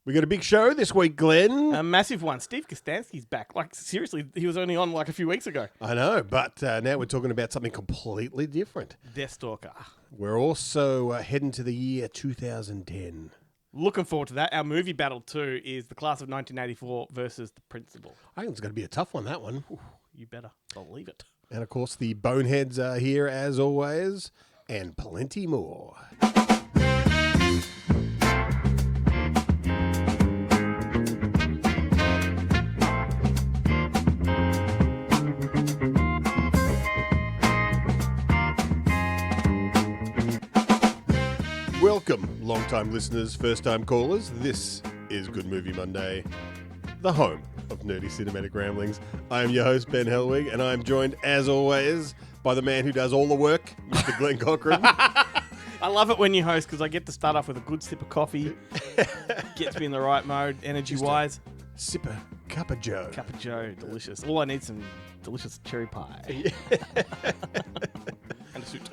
We got a big show this week, Glenn. A massive one. Steve Kostanski's back. Like, seriously, he was only on like a few weeks ago. I know, but now we're talking about something completely different. Deathstalker. We're also heading to the year 2010. Looking forward to that. Our movie battle, too, is the class of 1984 versus the principal. I think it's going to be a tough one, that one. Ooh, you better believe it. And, of course, the Boneheads are here, as always, and plenty more. Welcome, long-time listeners, first-time callers. This is Good Movie Monday, the home of nerdy cinematic ramblings. I am your host, Ben Helwig, and I am joined, as always, by the man who does all the work, Mr. Glenn Cochran. I love it when you host because I get to start off with a good sip of coffee. Gets me in the right mode, energy-wise. Sip a cup of joe. Cup of joe, delicious. All I need is some delicious cherry pie. And a suit.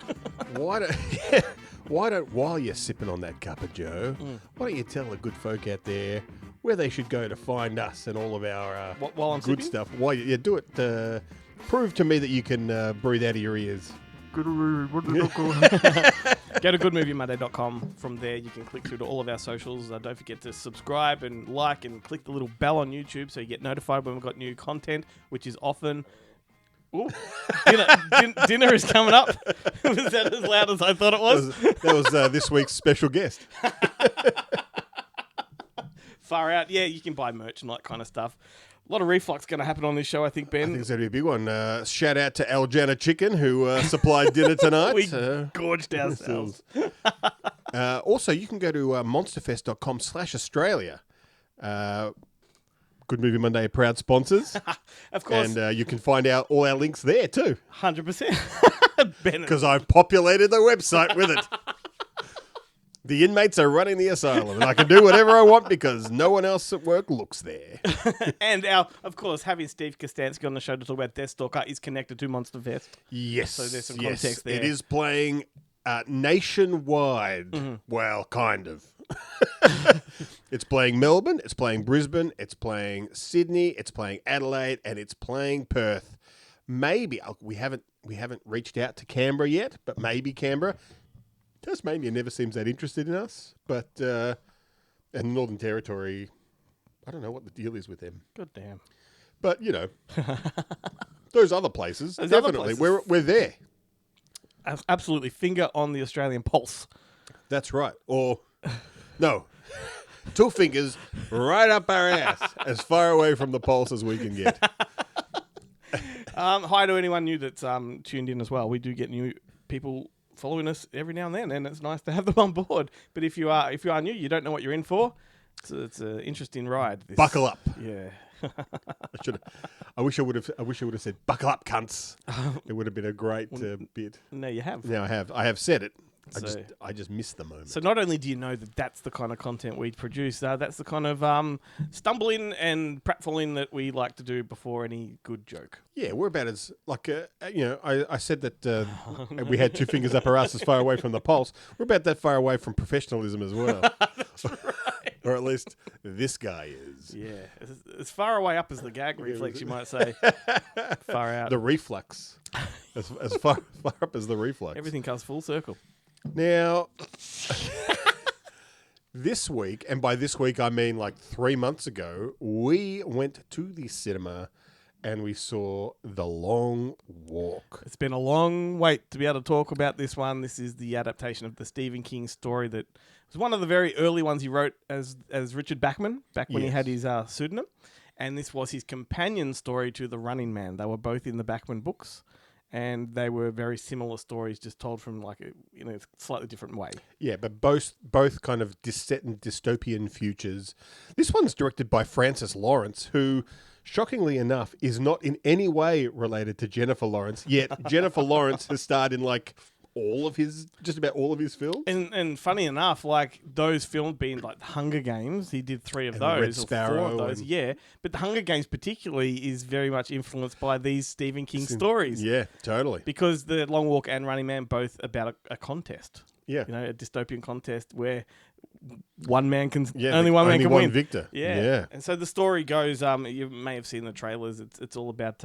While you're sipping on that cup of joe, why don't you tell the good folk out there where they should go to find us and all of our while I'm good sipping? stuff? While you do it, prove to me that you can breathe out of your ears. Go to goodmoviemonday.com. From there, you can click through to all of our socials. Don't forget to subscribe and like and click the little bell on YouTube so you get notified when we've got new content, which is often... Ooh, dinner is coming up. Was that as loud as I thought it was? That was this week's special guest. Far out. Yeah, you can buy merch and that kind of stuff. A lot of reflux going to happen on this show, I think, Ben. I think it's going to be a big one. Shout out to Aljana Chicken, who supplied dinner tonight. We gorged ourselves. Also, you can go to monsterfest.com/Australia. Good Movie Monday proud sponsors. Of course. And you can find out all our links there too. 100%. Because I've populated the website with it. The inmates are running the asylum, and I can do whatever I want because no one else at work looks there. And of course, having Steve Kostanski on the show to talk about Deathstalker is connected to Monster Fest. Yes. So there's some context there. It is playing nationwide. Mm-hmm. Well, kind of. It's playing Melbourne, it's playing Brisbane, it's playing Sydney, it's playing Adelaide, and it's playing Perth. Maybe we haven't reached out to Canberra yet, but maybe Canberra. Tasmania never seems that interested in us, but and Northern Territory, I don't know what the deal is with them. God damn. But you know, those other places, Those definitely, other places. we're there. Absolutely, finger on the Australian pulse. That's right. Or no. 2 fingers right up our ass, as far away from the pulse as we can get. Hi to anyone new that's tuned in as well. We do get new people following us every now and then, and it's nice to have them on board. But if you are new, you don't know what you're in for. It's an interesting ride. Buckle up. Yeah. I wish I would have said buckle up, cunts. It would have been a great bit. No, you have. Now I have said it. So, I just missed the moment. So not only do you know that that's the kind of content we produce, that's the kind of stumbling and pratfalling that we like to do before any good joke. Yeah, we're about as like I said that we had 2 fingers up our ass as far away from the pulse. We're about that far away from professionalism as well. That's right. Or at least this guy is. Yeah, as far away up as the gag reflex, you might say. Far out. The reflux. As far up as the reflux. Everything comes full circle. Now, this week, and by this week I mean like 3 months ago, we went to the cinema and we saw The Long Walk. It's been a long wait to be able to talk about this one. This is the adaptation of the Stephen King story that was one of the very early ones he wrote as Richard Bachman, back when he had his pseudonym. And this was his companion story to The Running Man. They were both in the Bachman books. And they were very similar stories, just told from like a slightly different way. Yeah, but both kind of set in dystopian futures. This one's directed by Francis Lawrence, who, shockingly enough, is not in any way related to Jennifer Lawrence. Yet Jennifer Lawrence has starred in like just about all of his films. And funny enough, like those films being like the Hunger Games, he did 3 of and those, Red Sparrow, or 4 of those, yeah. But the Hunger Games particularly is very much influenced by these Stephen King stories. Yeah, totally. Because the Long Walk and Running Man both about a contest. Yeah. A dystopian contest where one man can Yeah, only one man can one win. victor. Yeah. And so the story goes, you may have seen the trailers. It's all about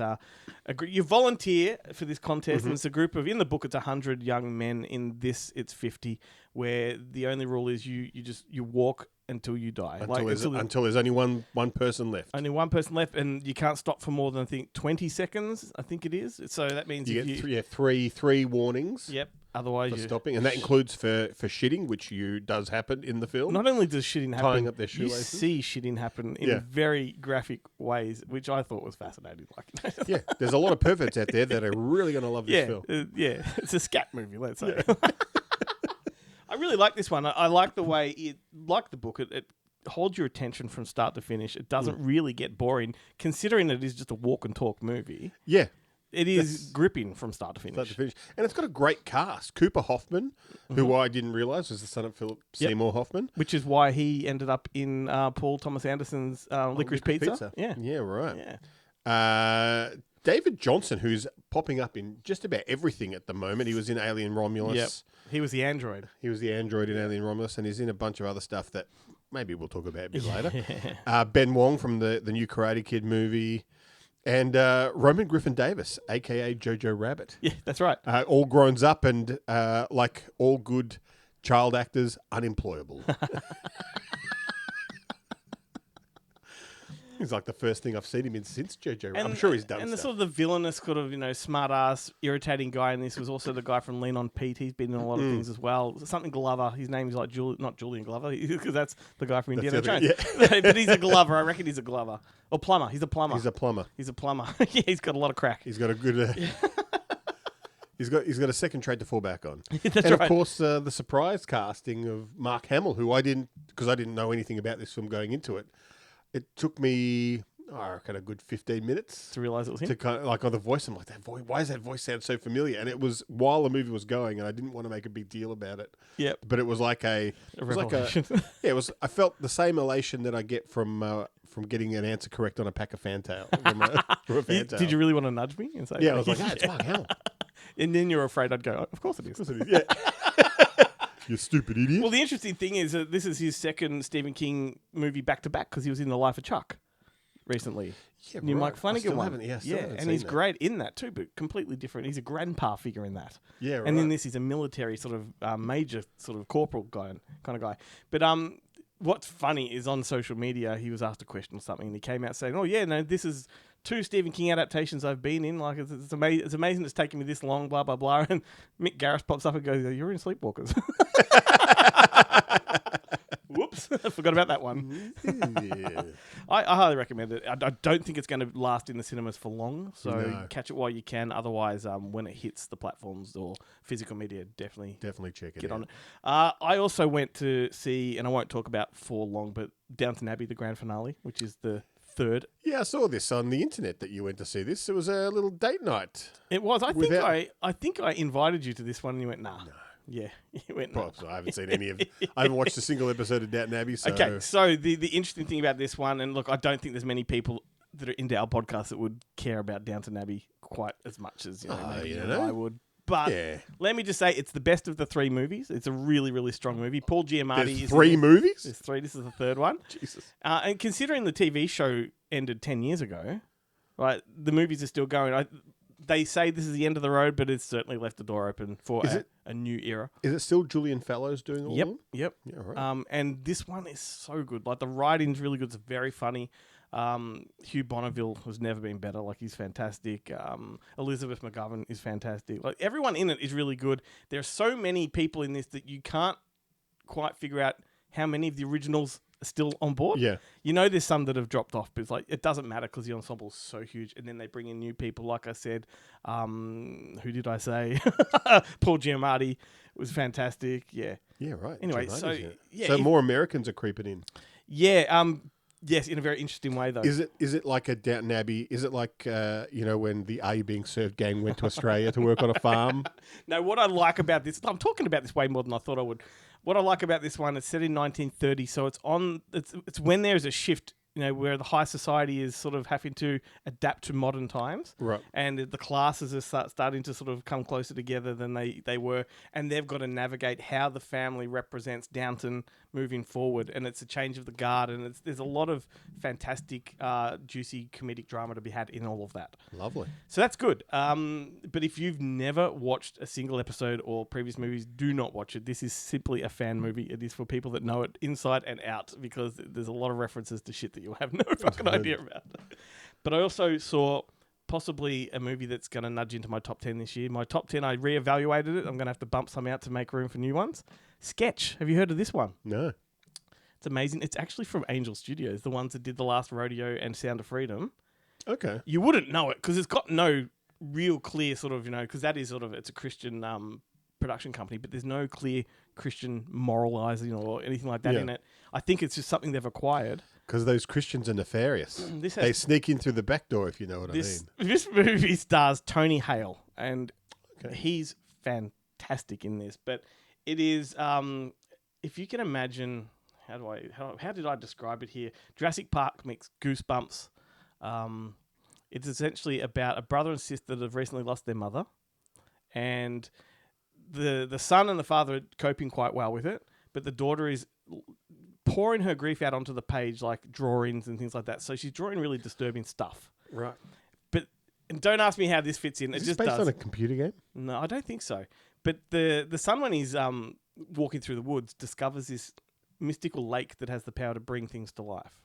you volunteer for this contest, and it's a group of, in the book, it's 100 young men. In this, it's 50, where the only rule is you walk until you die. Until there's only one person left. Only one person left, and you can't stop for more than, I think, 20 seconds, I think it is. So that means you get three warnings. Yep. Otherwise, for stopping, and that includes for shitting, which does happen in the film. Not only does shitting happen, tying up their shoelaces. You see shitting happen in very graphic ways, which I thought was fascinating. Yeah, there's a lot of perverts out there that are really going to love this film. It's a scat movie, let's say. I really like this one. I like the way like the book, it holds your attention from start to finish. It doesn't really get boring, considering that it is just a walk and talk movie. Yeah. It is gripping from start to finish. And it's got a great cast. Cooper Hoffman, who I didn't realise was the son of Philip Seymour Hoffman. Which is why he ended up in Paul Thomas Anderson's Licorice Pizza. Yeah, right. Yeah. David Johnson, who's popping up in just about everything at the moment. He was in Alien Romulus. Yep. He was the android. He was the android in Alien Romulus, and he's in a bunch of other stuff that maybe we'll talk about a bit later. Ben Wong from the new Karate Kid movie. And Roman Griffin Davis, a.k.a. Jojo Rabbit. Yeah, that's right. All grown up and, like all good child actors, unemployable. He's like the first thing I've seen him in since Jojo Rabbit. I'm sure he's done And stuff. the sort of the villainous kind of, smart-ass, irritating guy in this was also the guy from Lean on Pete. He's been in a lot of things as well. Something Glover. His name is like not Julian Glover, because that's the guy from Indiana Jones. But he's a Glover. I reckon he's a Glover. Or plumber. He's a plumber. He's a plumber. Yeah, he's got a lot of crack. He's got a good... He's got a second trade to fall back on. That's and right. of course, the surprise casting of Mark Hamill, who I didn't know anything about this film going into it. It took me, I reckon, a good 15 minutes to realise it was him. To kind of, like, on the voice, I'm like, that voice. Why does that voice sound so familiar? And it was while the movie was going, and I didn't want to make a big deal about it. Yep. But it was like a revelation. It was. I felt the same elation that I get from getting an answer correct on a pack of Fantail. Did you really want to nudge me and say? Yeah, I was like, it's Mark Hamill. And then you're afraid I'd go, of course it is. Of course it is. Yeah. You stupid idiot. Well, the interesting thing is that this is his second Stephen King movie back-to-back, because he was in The Life of Chuck recently. Yeah, New right. Mike Flanagan one. And he's great in that too, but completely different. He's a grandpa figure in that. Yeah, right. And in this, he's a military sort of major sort of corporal kind of guy. But what's funny is on social media, he was asked a question or something, and he came out saying, "Oh yeah, no, this is 2 Stephen King adaptations I've been in. Like it's amazing. It's amazing it's taken me this long. Blah blah blah." And Mick Garris pops up and goes, "You're in Sleepwalkers." Whoops, I forgot about that one. Yeah. I highly recommend it. I don't think it's going to last in the cinemas for long, so catch it while you can. Otherwise, when it hits the platforms or physical media, definitely check it. Get on it. I also went to see, and I won't talk about for long, but Downton Abbey, the grand finale, which is the 3rd. Yeah, I saw this on the internet that you went to see this. It was a little date night. It was. I think I invited you to this one, and you went, nah. No. Yeah, you went. No. I haven't seen any of. I haven't watched a single episode of Downton Abbey. So. Okay, so the interesting thing about this one, and look, I don't think there's many people that are into our podcast that would care about Downton Abbey quite as much as I would. But let me just say, it's the best of the 3 movies. It's a really, really strong movie. Paul Giamatti. There's 3 movies? There's 3. This is the 3rd one. Jesus. And considering the TV show ended 10 years ago, right, the movies are still going. They say this is the end of the road, but it's certainly left the door open for a new era. Is it still Julian Fellows doing all of them? Yep. Yeah, right. And this one is so good. Like, the writing's really good. It's very funny. Hugh Bonneville has never been better. Like, he's fantastic. Elizabeth McGovern is fantastic. Like, everyone in it is really good. There are so many people in this that you can't quite figure out how many of the originals are still on board. Yeah. There's some that have dropped off, but it's like, it doesn't matter because the ensemble's so huge. And then they bring in new people. Like I said, who did I say? Paul Giamatti was fantastic. Yeah. Yeah, right. Anyway, so more Americans are creeping in. Yeah. Yes, in a very interesting way, though. Is it like a Downton Abbey? Is it like, when the Are You Being Served gang went to Australia to work on a farm? No, what I like about this, I'm talking about this way more than I thought I would. What I like about this one, it's set in 1930, so it's when there's a shift where the high society is sort of having to adapt to modern times. Right. And the classes are starting to sort of come closer together than they were. And they've got to navigate how the family represents Downton moving forward. And it's a change of the guard. And there's a lot of fantastic, juicy comedic drama to be had in all of that. Lovely. So that's good. But if you've never watched a single episode or previous movies, do not watch it. This is simply a fan movie. It is for people that know it inside and out, because there's a lot of references to shit that you'll have no fucking idea about. But I also saw possibly a movie that's going to nudge into my top 10 this year. My top 10, I reevaluated it. I'm going to have to bump some out to make room for new ones. Sketch. Have you heard of this one? No. It's amazing. It's actually from Angel Studios, the ones that did The Last Rodeo and Sound of Freedom. Okay. You wouldn't know it because it's got no real clear sort of, because that is sort of, it's a Christian production company, but there's no clear Christian moralizing or anything like that in it. I think it's just something they've acquired. Because those Christians are nefarious. They sneak in through the back door, if you know what I mean. This movie stars Tony Hale, and he's fantastic in this. But it is, if you can imagine, how did I describe it here? Jurassic Park makes Goosebumps. It's essentially about a brother and sister that have recently lost their mother, and the son and the father are coping quite well with it, but the daughter is pouring her grief out onto the page, like drawings and things like that. So she's drawing really disturbing stuff. Right. And don't ask me how this fits in. Is it this just based does. on a computer game? No, I don't think so. But the son, when he's walking through the woods, discovers this mystical lake that has the power to bring things to life.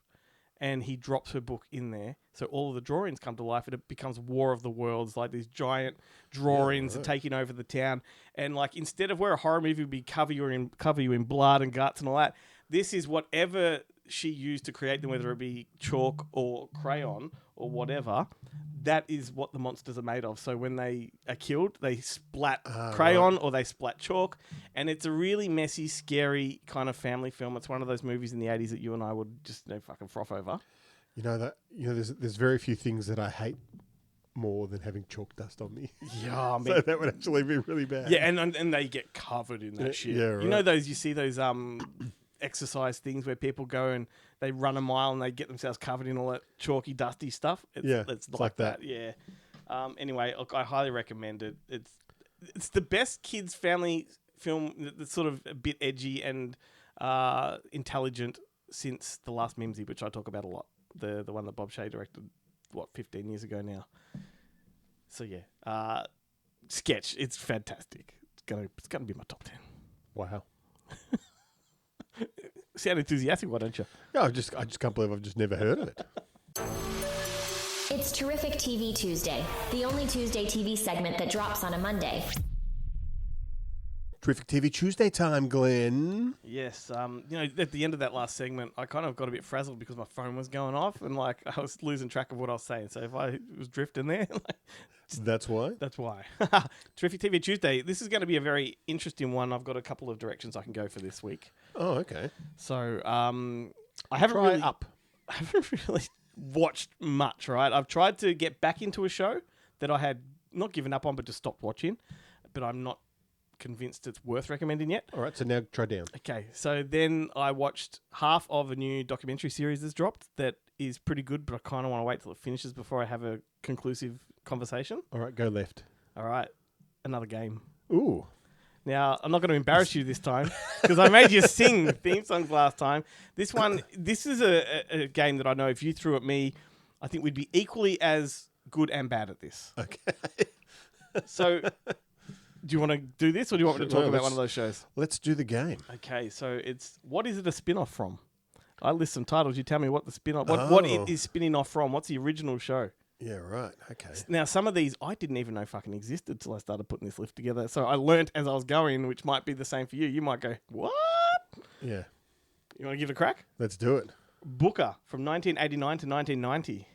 And he drops her book in there. So all of the drawings come to life, and it becomes War of the Worlds, like these giant drawings are taking over the town. And like, instead of where a horror movie would be cover you in blood and guts and all that, this is whatever she used to create them, whether it be chalk or crayon or whatever. That is what the monsters are made of. So when they are killed, they splat crayon or they splat chalk. And it's a really messy, scary kind of family film. It's one of those movies in the 80s that you and I would just fucking froth over. There's very few things that I hate more than having chalk dust on me. Yeah, I mean, So that would actually be really bad. yeah, and they get covered in that shit. Yeah, right. You know you see those exercise things where people go and they run a mile and they get themselves covered in all that chalky, dusty stuff. It's like that. Yeah. Anyway, look, I highly recommend it. It's the best kids family film that's sort of a bit edgy and intelligent since The Last Mimsy, which I talk about a lot. The one that Bob Shea directed, 15 years ago now. So yeah, Sketch. It's fantastic. It's gonna be my top 10. Wow. Sound enthusiastic, why don't you? No, I just can't believe I've just never heard of it. It's Terrific TV Tuesday, the only Tuesday TV segment that drops on a Monday. Terrific TV Tuesday time, Glenn. Yes, at the end of that last segment, I kind of got a bit frazzled because my phone was going off and I was losing track of what I was saying. So if I was drifting there, that's why. That's why. Terrific TV Tuesday. This is going to be a very interesting one. I've got a couple of directions I can go for this week. Oh, okay. So I haven't really watched much. Right, I've tried to get back into a show that I had not given up on, but just stopped watching. But I'm not convinced it's worth recommending yet. All right, so now try down. Okay, so then I watched half of a new documentary series that's dropped that is pretty good, but I kind of want to wait till it finishes before I have a conclusive conversation. All right, go left. All right, another game. Ooh. Now, I'm not going to embarrass you this time because I made you sing theme songs last time. This is a game that I know if you threw at me, I think we'd be equally as good and bad at this. Okay. So, do you want to do this or do you want me to talk about one of those shows? Let's do the game. Okay, so what is it a spin-off from? I list some titles. You tell me what the spin-off, what it is spinning off from. What's the original show? Yeah, right. Okay. Now, some of these I didn't even know fucking existed till I started putting this list together. So I learnt as I was going, which might be the same for you. You might go, what? Yeah. You want to give it a crack? Let's do it. Booker from 1989 to 1990.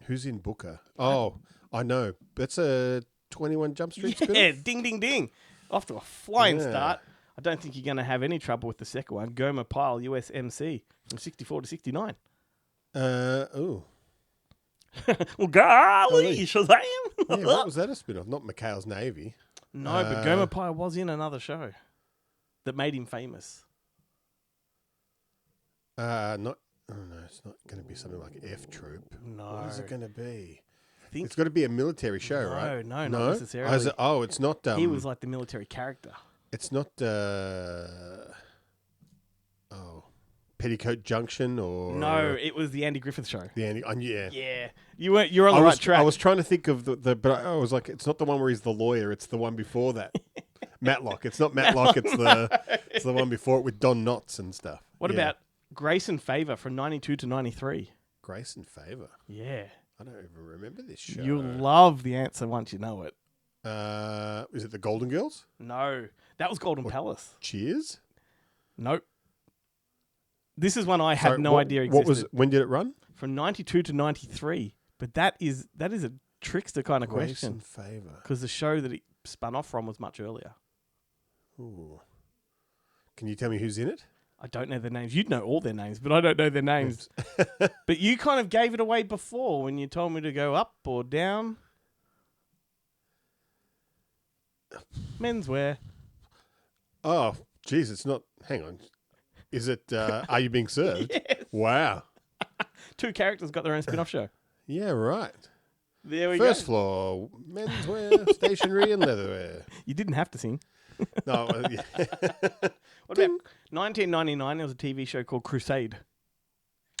Who's in Booker? Oh, I know. That's a 21 Jump Street spin-off? Yeah, ding, ding, ding. Off to a flying start. I don't think you're going to have any trouble with the second one. Gomer Pyle, USMC, from 64 to 69. Ooh. Well, golly, Shazam! Yeah, what was that a spin-off? Not McHale's Navy. No, but Gomer Pyle was in another show that made him famous. Not Oh no, it's not going to be something like F Troop. No. What is it going to be? I think It's got to be a military show, right? No, not necessarily. It's not. He was like the military character. It's not. Petticoat Junction or No, it was the Andy Griffith Show. the Andy. Yeah. Yeah, you're on the right track. I was trying to think of but I was like, it's not the one where he's the lawyer. It's the one before that. Matlock. It's not Matlock. It's the one before it with Don Knotts and stuff. What about Grace and Favor from 92 to 93? Grace and Favor? Yeah. I don't even remember this show. You'll love the answer once you know it. Is it the Golden Girls? No, that was Golden Palace. Cheers? Nope. This is one I had no idea existed. When did it run? From 92 to 93. But that is a trickster kind of Grace question. and Favor. Because the show that it spun off from was much earlier. Ooh. Can you tell me who's in it? I don't know their names. You'd know all their names, but I don't know their names. But you kind of gave it away before when you told me to go up or down. Menswear. Oh, geez, it's not. Hang on. Is it Are You Being Served? Yes. Wow. Two characters got their own spin-off show. Yeah, right. There we First go. floor, menswear, stationery, and leatherware. You didn't have to sing. No, yeah. What about 1999? There was a TV show called Crusade.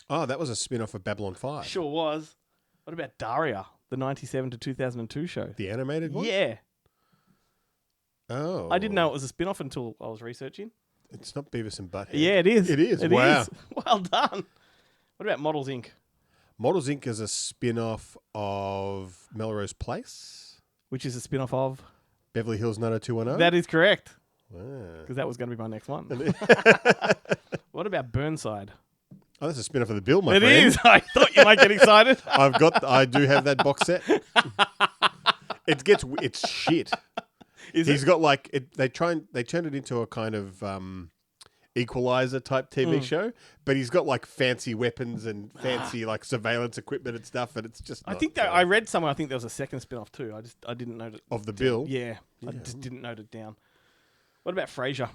Oh, that was a spin-off of Babylon 5. Sure was. What about Daria, the 97 to 2002 show? The animated one? Yeah. Oh. I didn't know it was a spin-off until I was researching. It's not Beavis and Butthead. Yeah, it is. It is. It Wow. is. Well done. What about Models Inc.? Models Inc. is a spin-off of Melrose Place. Which is a spin-off of? Beverly Hills 90210. That is correct. Wow. Because that was going to be my next one. What about Burnside? Oh, that's a spin-off of The Bill, my It friend. is. I thought you might get excited. I do have that box set. It's shit. He's got like they turned it into a kind of Equalizer type TV show, but he's got like fancy weapons and fancy like surveillance equipment and stuff, and it's just. I think that I read somewhere. I think there was a second spin-off too. I didn't note it. Of The Bill. Yeah, I just didn't note it down. What about Frasier?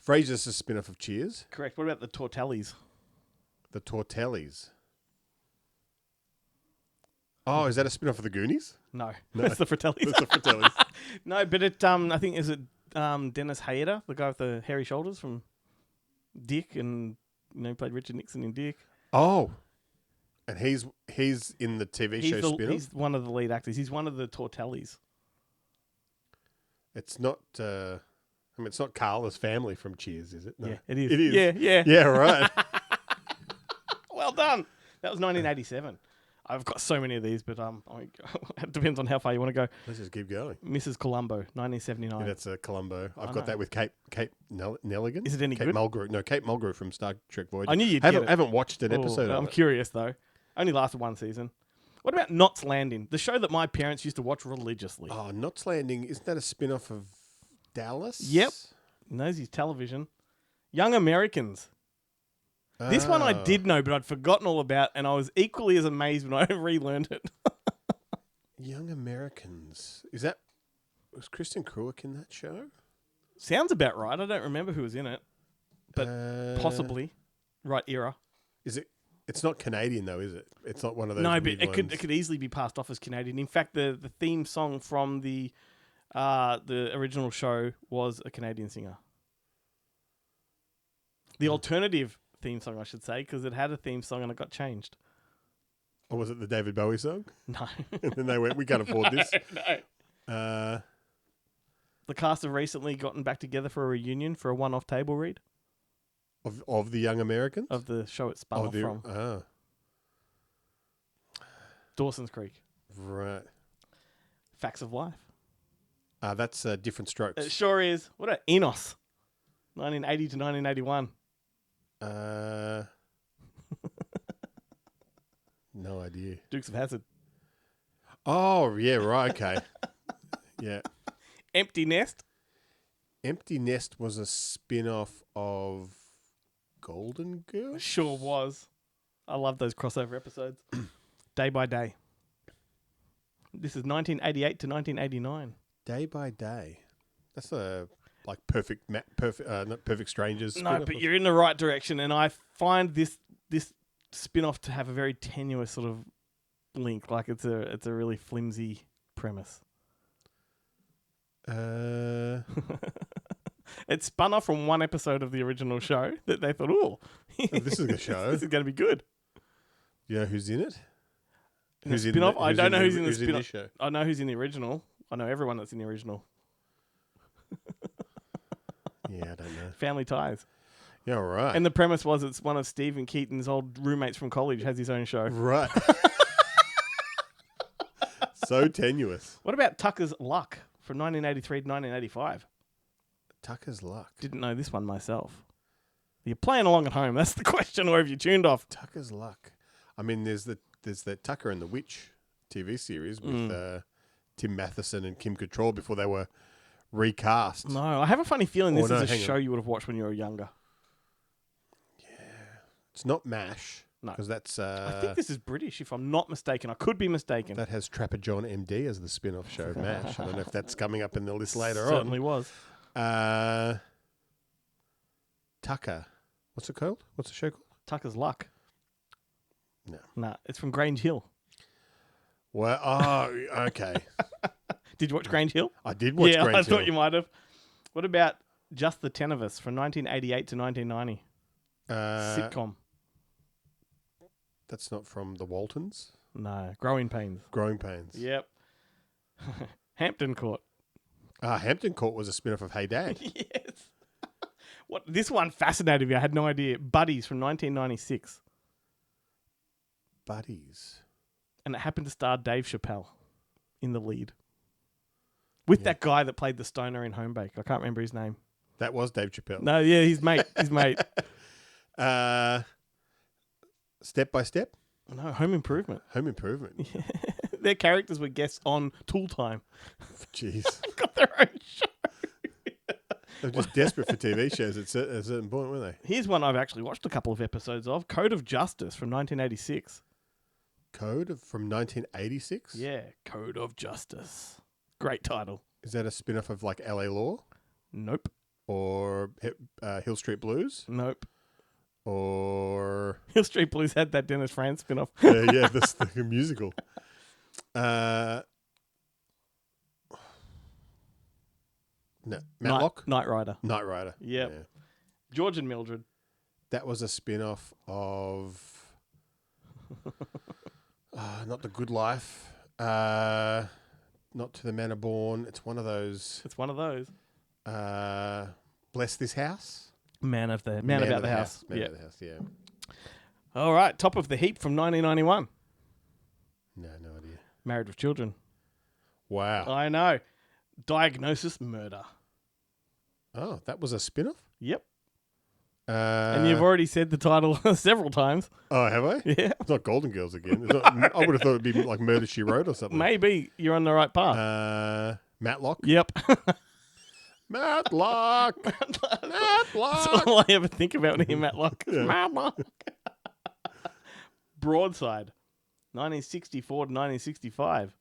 Frasier's a spin-off of Cheers. Correct. What about the Tortellis? The Tortellis. Oh, is that a spin-off of The Goonies? No, that's the Fratellis. That's the Fratellis. No, but it. I think is it Dennis Hader, the guy with the hairy shoulders from Dick, and played Richard Nixon in Dick. Oh, and he's in the TV show spin-off? He's one of the lead actors. He's one of the Tortellis. It's not. It's not Carla's family from Cheers, is it? No. Yeah, it is. It is. Yeah. Yeah, right. Well done. That was 1987. I've got so many of these, but it depends on how far you want to go. Let's just keep going. Mrs. Columbo, 1979. Yeah, that's a Columbo. I've know. got that with Kate Nelligan. Is it any Kate good? Mulgrew. No, Kate Mulgrew from Star Trek Voyager. I knew you'd get it. haven't watched an episode of I'm it. curious, though. Only lasted one season. What about Knots Landing, the show that my parents used to watch religiously? Oh, Knots Landing. Isn't that a spin-off of Dallas? Yep. Nosey's Television. Young Americans. This one I did know, but I'd forgotten all about, and I was equally as amazed when I relearned it. Young Americans. Was Kristen Cruick in that show? Sounds about right. I don't remember who was in it, but possibly right era. Is it? It's not Canadian though, is it? It's not one of those. No, but weird it ones. could easily be passed off as Canadian. In fact, the theme song from the original show was a Canadian singer. The alternative theme song, I should say, because it had a theme song and it got changed. Or was it the David Bowie song? No. And then they went, we can't afford this. No. The cast have recently gotten back together for a reunion for a one-off table read Of the Young Americans? of the show it spun off from. Dawson's Creek. Right. Facts of Life. That's Different Strokes. It sure is. What about Enos? 1980 to 1981. No idea. Dukes of Hazzard. Oh, yeah, right, okay. Yeah. Empty Nest. Empty Nest was a spin-off of Golden Girls? Sure was. I love those crossover episodes. Day by Day. This is 1988 to 1989. Day by Day. That's a not Perfect Strangers. No, spin-off but of- you're in the right direction, and I find this spin-off to have a very tenuous sort of link. Like it's a really flimsy premise. It spun off from one episode of the original show that they thought, this is a good show. This is going to be good. You know who's in it? Who's in spin-off? I don't know who's in the spin-off. This show? I know who's in the original. I know everyone that's in the original. Yeah, I don't know. Family Ties. Yeah, right. And the premise was it's one of Stephen Keaton's old roommates from college has his own show. Right. So tenuous. What about Tucker's Luck from 1983 to 1985? Tucker's Luck. Didn't know this one myself. You're playing along at home. That's the question, or have you tuned off? Tucker's Luck. I mean, there's the Tucker and the Witch TV series with Tim Matheson and Kim Cattrall before they were recast. No, I have a funny feeling this is a show on. you would have watched when you were younger. It's not MASH. No. Because that's... I think this is British, if I'm not mistaken. I could be mistaken. That has Trapper John MD as the spin-off show of MASH. I don't know if that's coming up in the list later Certainly on. was. Tucker. What's it called? What's the show called? Tucker's Luck. No. Nah, it's from Grange Hill. Well, okay. Did you watch Grange Hill? I did watch Grange Hill. I thought you might have. What about Just the 10 of Us from 1988 to 1990? Sitcom. That's not from the Waltons? No, Growing Pains. Growing Pains. Yep. Hampton Court. Hampton Court was a spin-off of Hey Dad. Yes. What this one fascinated me. I had no idea. Buddies from 1996. Buddies. And it happened to star Dave Chappelle in the lead. With that guy that played the stoner in Homebake. I can't remember his name. That was Dave Chappelle. No, yeah, his mate. His mate. Step by Step? No, Home Improvement. Home Improvement. Their characters were guests on Tool Time. Jeez. Got their own show. They were just desperate for TV shows at a certain point, weren't they? Here's one I've actually watched a couple of episodes of. Code of Justice from 1986. From 1986? Yeah, Code of Justice. Great title. Is that a spin-off of like LA Law? Nope. Or Hill Street Blues? Nope. Or... Hill Street Blues had that Dennis Franz spin-off. yeah, that's the musical. No, Matlock? Knight Rider. Knight Rider. Yep. Yeah. George and Mildred. That was a spin-off of... not The Good Life. Not To the Manor Born. It's one of those... It's one of those. Bless This House? Man About the House. Man About the House, yeah. All right, Top of the Heap from 1991. No idea. Married with Children. Wow. I know. Diagnosis Murder. Oh, that was a spin-off? Yep. And you've already said the title several times. Oh, have I? Yeah. It's not Golden Girls again. It's not, I would have thought it'd be like Murder, She Wrote or something. Maybe you're on the right path. Matlock? Yep. Matlock! That's Matlock! all I ever think about when I hear Matlock. Yeah. Matlock. Broadside. 1964 to 1965.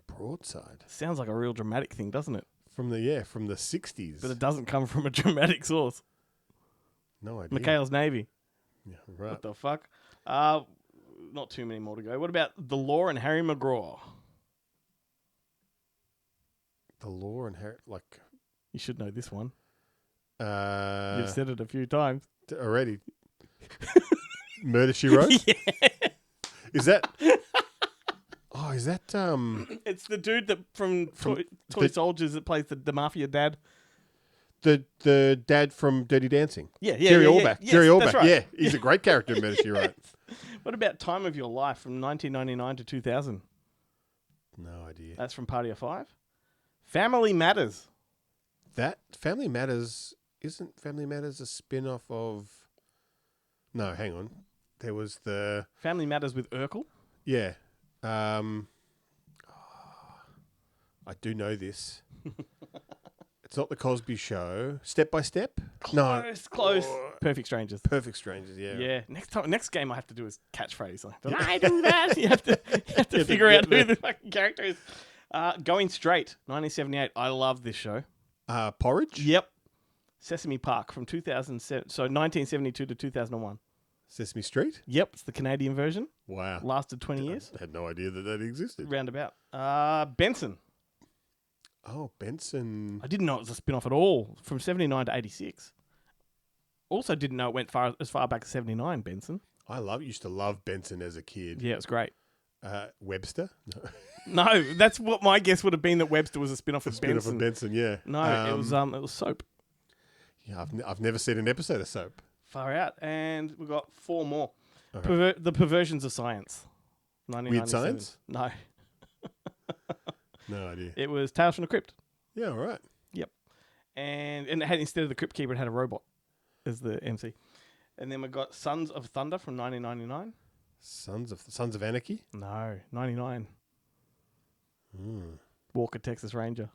Broadside? Sounds like a real dramatic thing, doesn't it? From the 60s. But it doesn't come from a dramatic source. No idea. McHale's Navy. Yeah, right. What the fuck? Not too many more to go. What about The Law and Harry McGraw? The Law and Harry, like... You should know this one. You've You've said it a few times. already. Murder, She Wrote? Yeah. Is that... Oh, is that... It's the dude that from Toy Soldiers that plays the mafia dad. The dad from Dirty Dancing? Yeah. Jerry Orbach. Yes, Jerry that's Orbach, right. yeah. He's a great character in Murder, She Wrote. What about Time of Your Life from 1999 to 2000? No idea. That's from Party of Five. Family Matters. That Family Matters... Isn't Family Matters a spin-off of... No, hang on. There was the... Family Matters with Urkel. Yeah. I do know this. It's not The Cosby Show. Step by Step? Close. Oh, Perfect Strangers. Perfect Strangers, yeah. Yeah. Next game I have to do is catchphrase. Like, did I do that? You have to figure out who the fucking character is. Going Straight, 1978. I love this show. Porridge? Yep. Sesame Park from 2007. So 1972 to 2001. Sesame Street? Yep, it's the Canadian version. Wow. Lasted 20 years. I had no idea that existed. Roundabout. Benson. Oh, Benson. I didn't know it was a spin-off at all. From 79 to 86. Also didn't know it went as far back as 79, Benson. Used to love Benson as a kid. Yeah, it was great. Webster? No, that's what my guess would have been, that Webster was a spin-off of Benson. Spin-off of Benson, yeah. No, it was soap. Yeah, I've never seen an episode of soap. Far out. And we've got 4 more. Okay. The Perversions of Science. Weird Science? No. No idea. It was Tales from the Crypt. Yeah, all right. Yep. And it had, instead of the Crypt Keeper, it had a robot as the MC. And then we got Sons of Thunder from 1999. Sons of Anarchy? No, 99. Walker, Texas Ranger.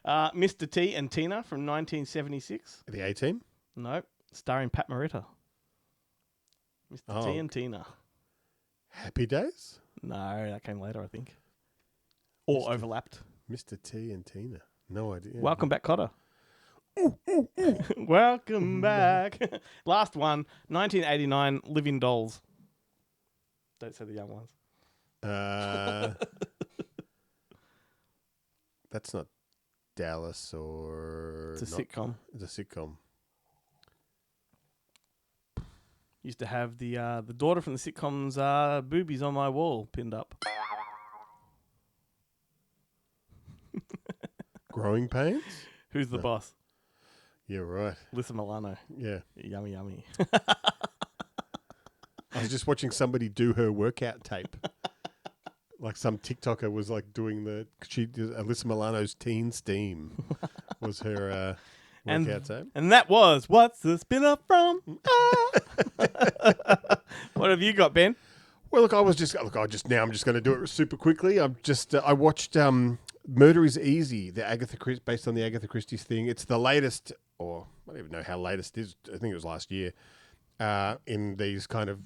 Mr. T and Tina from 1976. The A-Team? No, starring Pat Morita. Mr. T and Tina. Happy Days? No, that came later, I think. Or overlapped. Mr. T and Tina. No idea. Welcome back, Cotter. Welcome back. Last one, 1989, Living Dolls. Don't say the young ones. That's not Dallas or... It's a sitcom. It's a sitcom. Used to have the daughter from the sitcom's boobies on my wall pinned up. Growing Pains? Who's the boss? Yeah, right. Alyssa Milano. Yeah. Yummy, yummy. I was just watching somebody do her workout tape. Like some TikToker was like doing Alyssa Milano's Teen Steam was her workout tape. And that was What's the Spin-Off From? What have you got, Ben? Well, look, I'm just going to do it super quickly. I watched Murder is Easy, based on the Agatha Christie's thing. It's the latest, or I don't even know how latest it is. I think it was last year, in these kind of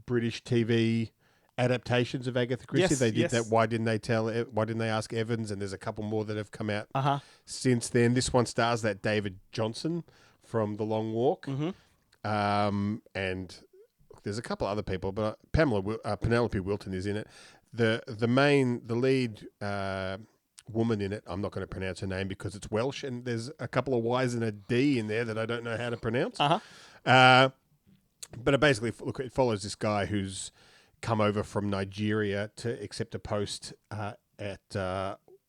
British TV adaptations of Agatha Christie. Yes, they did yes. that. Why didn't they ask Evans? And there's a couple more that have come out since then. This one stars that David Johnson from The Long Walk. Mm-hmm. And there's a couple other people, but Penelope Wilton is in it. The lead woman in it, I'm not going to pronounce her name because it's Welsh, and there's a couple of Y's and a D in there that I don't know how to pronounce. But basically, look, it follows this guy who's come over from Nigeria to accept a post at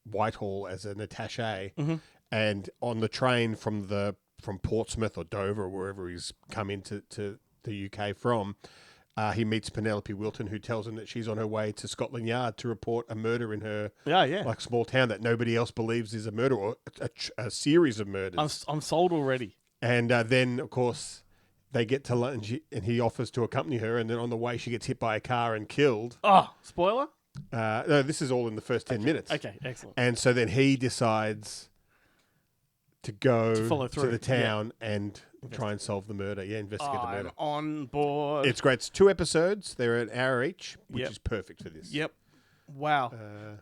Whitehall as an attaché, and on the train from Portsmouth or Dover or wherever he's come into the UK from, he meets Penelope Wilton, who tells him that she's on her way to Scotland Yard to report a murder in her like small town that nobody else believes is a murder, or a series of murders. I'm sold already. And then, of course, they get to lunch, and he offers to accompany her, and then on the way she gets hit by a car and killed. Oh, spoiler? No, this is all in the first 10 minutes. Okay, excellent. And so then he decides to go follow to through. the town and try and solve the murder. Yeah, investigate the murder. I'm on board. It's great. It's 2 episodes. They're an hour each, which Yep. is perfect for this. Yep. Wow.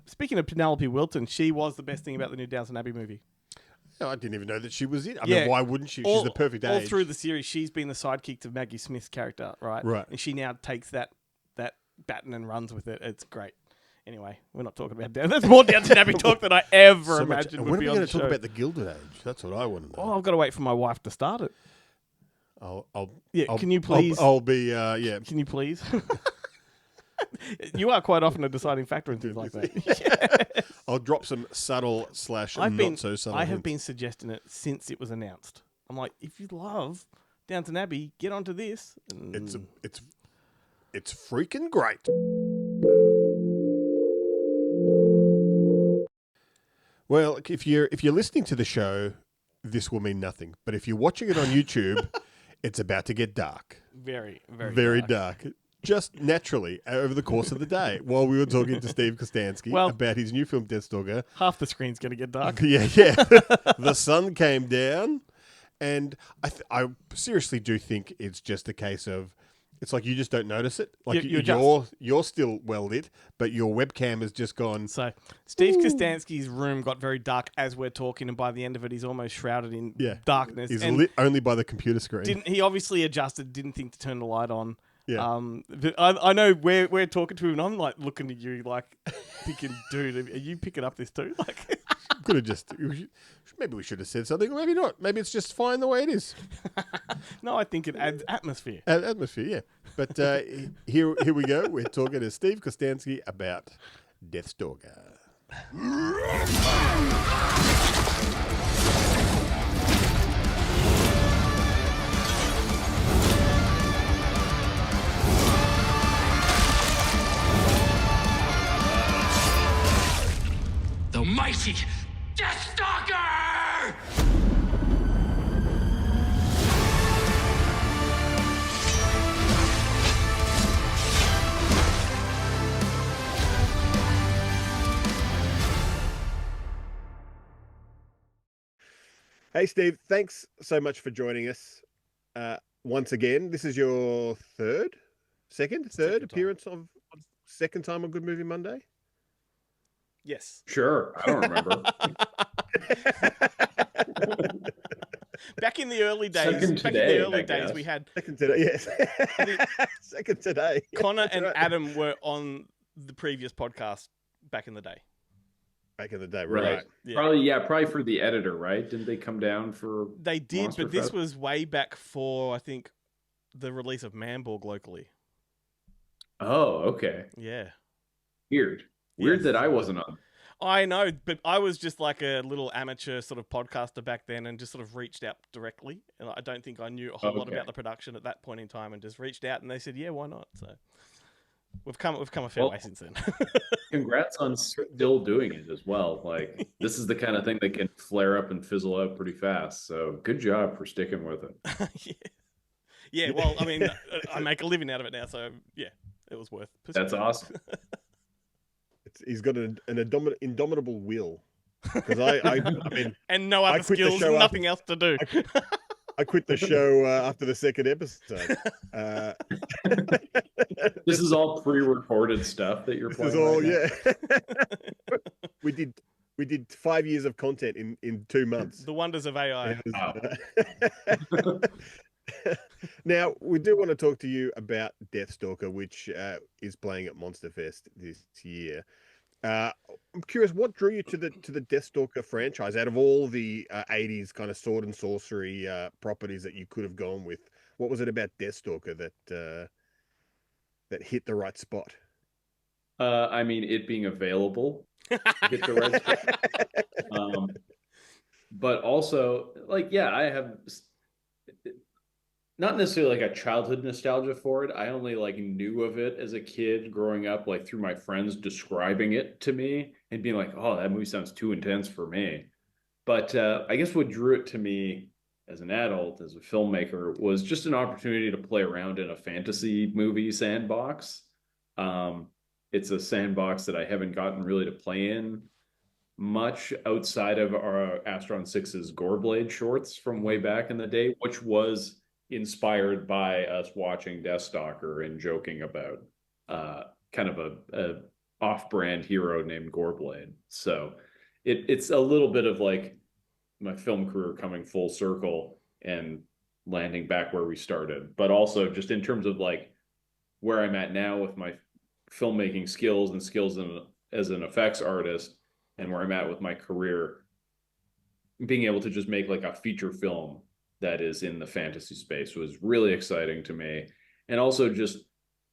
Speaking of Penelope Wilton, she was the best thing about the new Downton Abbey movie. No, I didn't even know that she was in. I mean, why wouldn't she? She's the perfect age. All through the series, she's been the sidekick to Maggie Smith's character, right? Right. And she now takes that baton and runs with it. It's great. Anyway, we're not talking about Downton. That's more Downton Abbey talk than I ever imagined would when be are on we the going to talk show. about the Gilded Age? That's what I want to know. Oh, I've got to wait for my wife to start it. Can you please? I'll be, yeah. Can you please? You are quite often a deciding factor in things like that. I'll drop some subtle / not so subtle. I have been suggesting it since it was announced. I'm like, if you love Downton Abbey, get onto this. It's freaking great. Well, if you're listening to the show, this will mean nothing. But if you're watching it on YouTube, it's about to get dark. Very, very, very dark. Just naturally over the course of the day, while we were talking to Steve Kostanski about his new film Deathstalker, half the screen's going to get dark. Yeah. The sun came down, and I seriously do think it's just a case of It's like you just don't notice it. Like You you're still well lit, but your webcam has just gone. So Steve Kostanski's room got very dark as we're talking, and by the end of it, he's almost shrouded in darkness. He's and lit only by the computer screen. he obviously adjusted, didn't think to turn the light on. Yeah. I know we're talking to him, and I'm like looking at you, like thinking, dude, are you picking up this too? Like, Could have just. Maybe we should have said something, or maybe not. Maybe it's just fine the way it is. no, I think it adds atmosphere. Atmosphere, yeah. But here we go. We're talking to Steve Kostanski about Deathstalker. The mighty Deathstalker! Hey, Steve. Thanks so much for joining us once again. This is your second appearance of second time on Good Movie Monday. Yes. Sure. I don't remember. Back in the early days, we had second today. Yes, second today. Connor and Adam were on the previous podcast back in the day. Back in the day, right? Yeah. Probably for the editor, right? Didn't they come down for? They did, Monster but this Fest? was way back for I think the release of Manborg locally. Oh, okay. Yeah. Weird Yes. that I wasn't on. I know, but I was just like a little amateur sort of podcaster back then and just sort of reached out directly. And I don't think I knew a whole lot about the production at that point in time and just reached out and they said, yeah, why not? So we've come a fair way since then. Congrats on still doing it as well. Like, this is the kind of thing that can flare up and fizzle out pretty fast. So good job for sticking with it. Yeah, well, I mean, I make a living out of it now. So yeah, it was worth pursuing. That's awesome. He's got an indomitable will. Because I mean, and no other skills, nothing else to do. I quit the show after the second episode. This is all pre-recorded stuff that you're playing. This is all, yeah. We did 5 years of content in 2 months. The wonders of AI. Now, we do want to talk to you about Deathstalker, which is playing at Monster Fest this year. I'm curious, what drew you to the Deathstalker franchise out of all the 80s kind of sword and sorcery properties that you could have gone with? What was it about Deathstalker that hit the right spot? I mean, it being available hit the right spot. But also, like, yeah, I have not necessarily like a childhood nostalgia for it. I only like knew of it as a kid growing up, like through my friends describing it to me and being like, oh, that movie sounds too intense for me. But I guess what drew it to me as an adult, as a filmmaker, was just an opportunity to play around in a fantasy movie sandbox. It's a sandbox that I haven't gotten really to play in much outside of our Astron 6's Goreblade shorts from way back in the day, which was inspired by us watching Deathstalker and joking about kind of a off-brand hero named Goreblade. So it's a little bit of like my film career coming full circle and landing back where we started, but also just in terms of like where I'm at now with my filmmaking skills and skills as an effects artist, and where I'm at with my career, being able to just make like a feature film that is in the fantasy space was really exciting to me. And also just,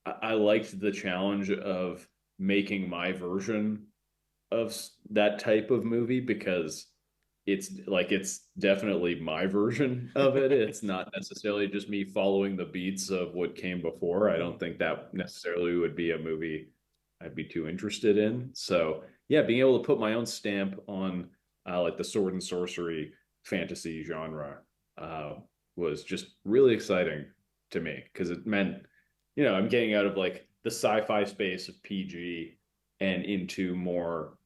I liked the challenge of making my version of that type of movie, because it's definitely my version of it. It's not necessarily just me following the beats of what came before. I don't think that necessarily would be a movie I'd be too interested in. So yeah, being able to put my own stamp on like the sword and sorcery fantasy genre was just really exciting to me, because it meant, you know, I'm getting out of like the sci-fi space of PG and into more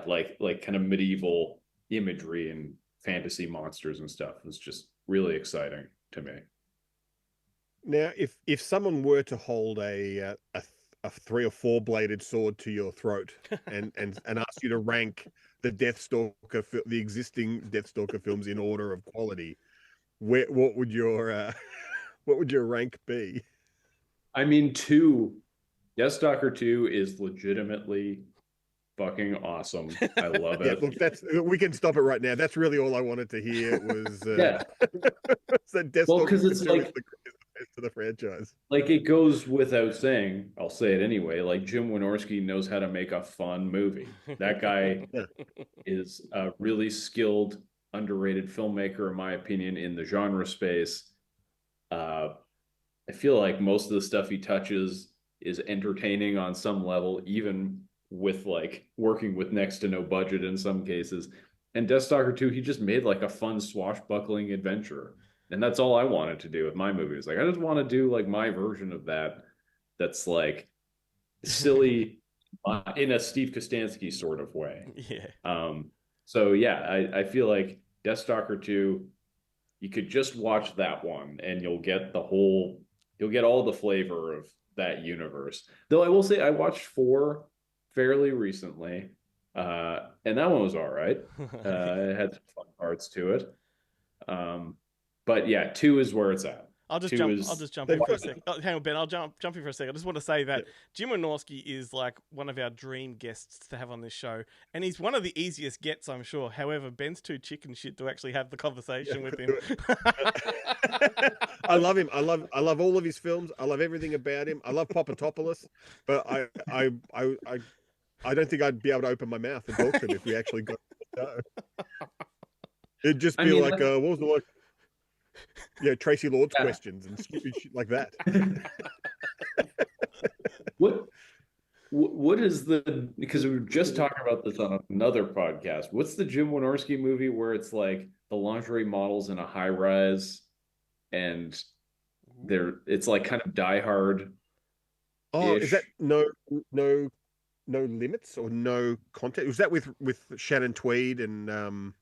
like kind of medieval imagery and fantasy monsters and stuff. It was just really exciting to me. Now, if someone were to hold a 3 or 4 bladed sword to your throat and ask you to rank the existing Deathstalker films in order of quality, what would your what would your rank be? I mean, two, Deathstalker 2 is legitimately fucking awesome. I love Yeah, it. look, we can stop it right now. That's really all I wanted to hear was Yeah. that Well, Deathstalker because it's 2 is like, the best of the franchise. like it goes without saying, I'll say it anyway, like Jim Wynorski knows how to make a fun movie. That guy Yeah. is a really skilled, underrated filmmaker, in my opinion, in the genre space. I feel like most of the stuff he touches is entertaining on some level, even with like working with next to no budget in some cases. And Deathstalker 2, he just made like a fun swashbuckling adventure. And that's all I wanted to do with my movies. Like I just want to do like my version of that that's like silly in a Steve Kostanski sort of way. Yeah. So yeah, I feel like Deathstalker 2, you could just watch that one and you'll get all the flavor of that universe. Though I will say I watched 4 fairly recently, and that one was all right. It had some fun parts to it. But yeah, 2 is where it's at. I'll just 2 jump. is I'll just jump in for a second. Oh, hang on, Ben. I'll jump in for a second. I just want to say that Jim Wynorski is like one of our dream guests to have on this show, and he's one of the easiest gets, I'm sure. However, Ben's too chicken shit to actually have the conversation with him. I love him. I love all of his films. I love everything about him. I love Popatopoulos, but I don't think I'd be able to open my mouth and talk to him if we actually got the show. It'd just be like, what was the like? Yeah, Tracy Lord's questions and stupid shit like that. What is because we were just talking about this on another podcast. What's the Jim Wynorski movie where it's like the lingerie models in a high rise and it's like kind of Die Hard. Oh, is that no limits or no content? Was that with Shannon Tweed and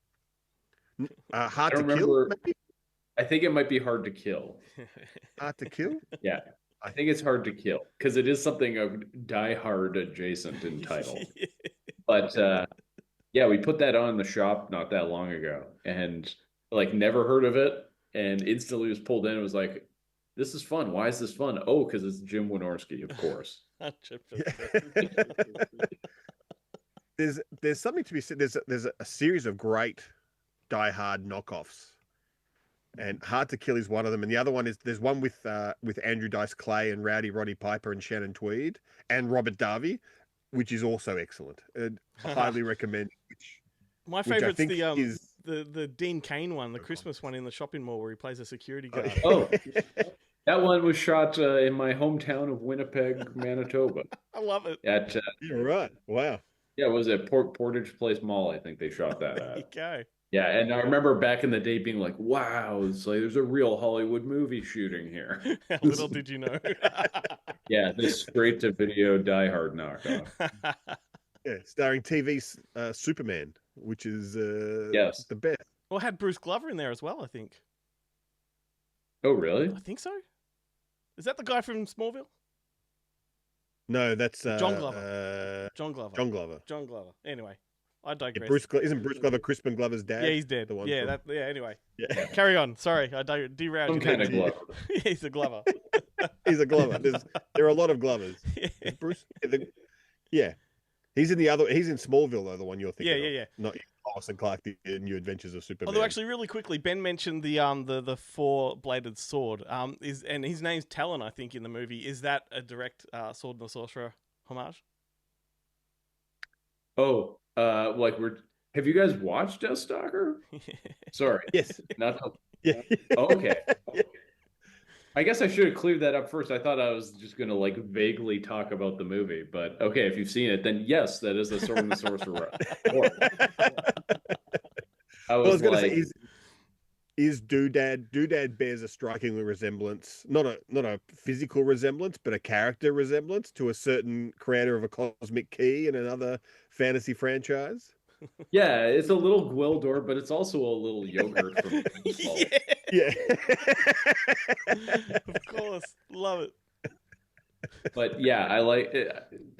Hard to Kill? Maybe? I think it might be Hard to Kill. Hard to Kill? Yeah. I think it's Hard to Kill because it is something of Die Hard adjacent in title. But yeah, we put that on in the shop not that long ago and like never heard of it and instantly was pulled in. It was like, this is fun. Why is this fun? Oh, because it's Jim Wynorski, of course. There's something to be said. There's a series of great Die Hard knockoffs. And Hard to Kill is one of them, and the other one is there's one with Andrew Dice Clay and Rowdy Roddy Piper and Shannon Tweed and Robert Davi, which is also excellent. I highly recommend. My favorite's the Dean Cain one, the Christmas one in the shopping mall where he plays a security guard. Oh, that one was shot in my hometown of Winnipeg, Manitoba. I love it. You're right. Wow. Yeah, it was at Portage Place Mall. I think they shot that at. There you go. Yeah, and I remember back in the day being like, wow, it's like there's a real Hollywood movie shooting here. How little did you know? Yeah, this straight-to-video Die Hard knockoff. Yeah, starring TV's Superman, which is yes, the best. Well, it had Bruce Glover in there as well, I think. Oh, really? I think so. Is that the guy from Smallville? No, that's John Glover. John Glover. Anyway. I digress. Yeah, isn't Bruce Glover Crispin Glover's dad? Yeah, he's dead. Anyway. Yeah. Carry on. Sorry, I derailed you. Some kind of Glover. He's a Glover. He's a Glover. There are a lot of Glovers. Yeah. Bruce. Yeah. He's in Smallville though, the one you're thinking of. Yeah. Not Lois and Clark, the New Adventures of Superman. Although actually, really quickly, Ben mentioned the 4-bladed sword. And his name's Talon, I think, in the movie. Is that a direct Sword and the Sorcerer homage? Oh, have you guys watched Deathstalker? Sorry. Yes. Not. Yeah. Oh, okay. I guess I should have cleared that up first. I thought I was just going to like vaguely talk about the movie, but okay, if you've seen it, then yes, that is the Sword and the Sorcerer. I was going to say, is Doodad bears a striking resemblance, not a physical resemblance, but a character resemblance to a certain creator of a cosmic key in another fantasy franchise. Yeah, it's a little Gwildor, but it's also a little yogurt from Yeah. Of course. Love it. But yeah,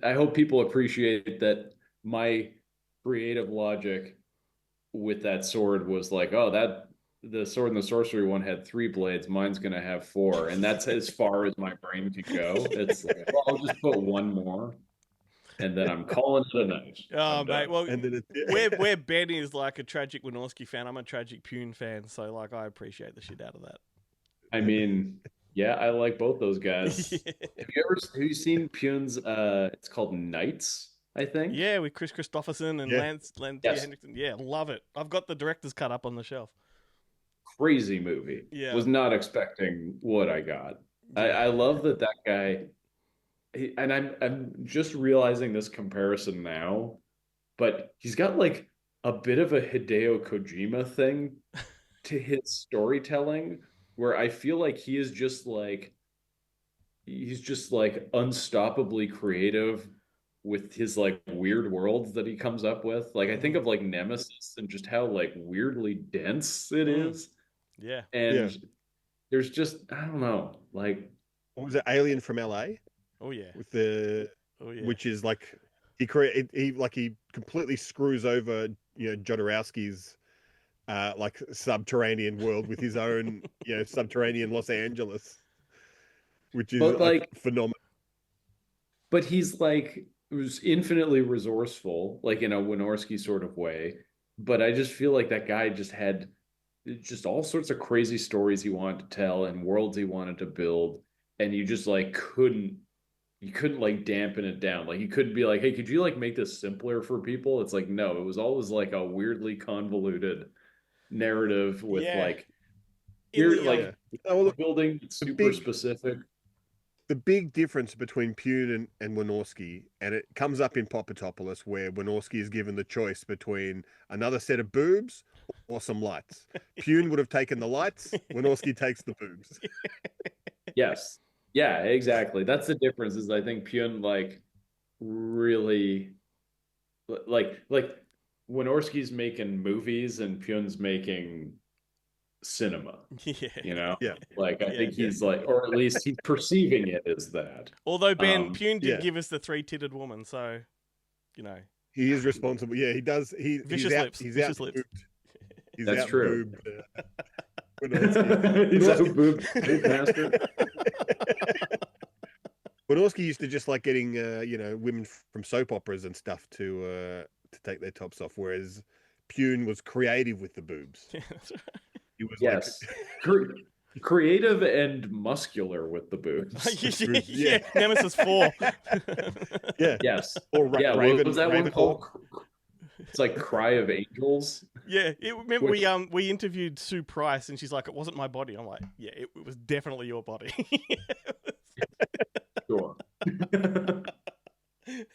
I hope people appreciate that my creative logic with that sword was like, oh, that the sword and the sorcery one had 3 blades, mine's gonna have 4, and that's as far as my brain could go. It's like, well, I'll just put one more, and then I'm calling it a night. Oh, I'm mate. done. Well, And then where Ben is like a tragic Wynorski fan, I'm a tragic Pune fan. So, like, I appreciate the shit out of that. I mean, yeah, I like both those guys. Have you seen Pune's it's called Knights, I think? Yeah, with Chris Christopherson and Yeah. Lance Yes. Henriksen. Yeah, love it. I've got the director's cut up on the shelf. Crazy movie. Yeah. Was not expecting what I got. I love that guy and I'm just realizing this comparison now, but he's got like a bit of a Hideo Kojima thing to his storytelling where I feel like he's just like unstoppably creative with his like weird worlds that he comes up with. Like I think of like Nemesis and just how like weirdly dense it is. Yeah. And there's just I don't know, like what was it? Alien from LA Oh, yeah. with the Oh, yeah. which is like he completely screws over Jodorowsky's like subterranean world with his own subterranean Los Angeles, which is But like phenomenal. but he's like was infinitely resourceful, like in a Wynorski sort of way. But I just feel like that guy just had just all sorts of crazy stories he wanted to tell and worlds he wanted to build, and you just like couldn't like dampen it down. Like you couldn't be like, hey, could you like make this simpler for people? It's like no, it was always like a weirdly convoluted narrative with like you're like building super specific. The big difference between Pune and Wynorski, and it comes up in Popatopoulos, where Wynorski is given the choice between another set of boobs or some lights. Pune would have taken the lights. Wynorski takes the boobs. Yes. Yeah, exactly. That's the difference is I think Pune like really like Wynorski's making movies and Pune's making cinema. Yeah. You know? Yeah. Like I think he's like or at least he's perceiving it as that. Although Ben Pune did yeah. give us the 3-titted woman, so He is responsible. Yeah, he does. Vicious lips. He's Vicious out lips. boobed. He's That's out true. boobed, Wynorski. He's a boob master. Wynorski used to just like getting women from soap operas and stuff to take their tops off, whereas Pune was creative with the boobs. Yeah, that's right. He was Yes. Creative and muscular with the boobs. yeah. Nemesis 4. yeah. Yes. Or Yeah, Raven, what was that one Ravenhawk. called? It's like Cry of Angels. Yeah, remember we interviewed Sue Price and she's like, it wasn't my body. I'm like, yeah, it was definitely your body. Sure.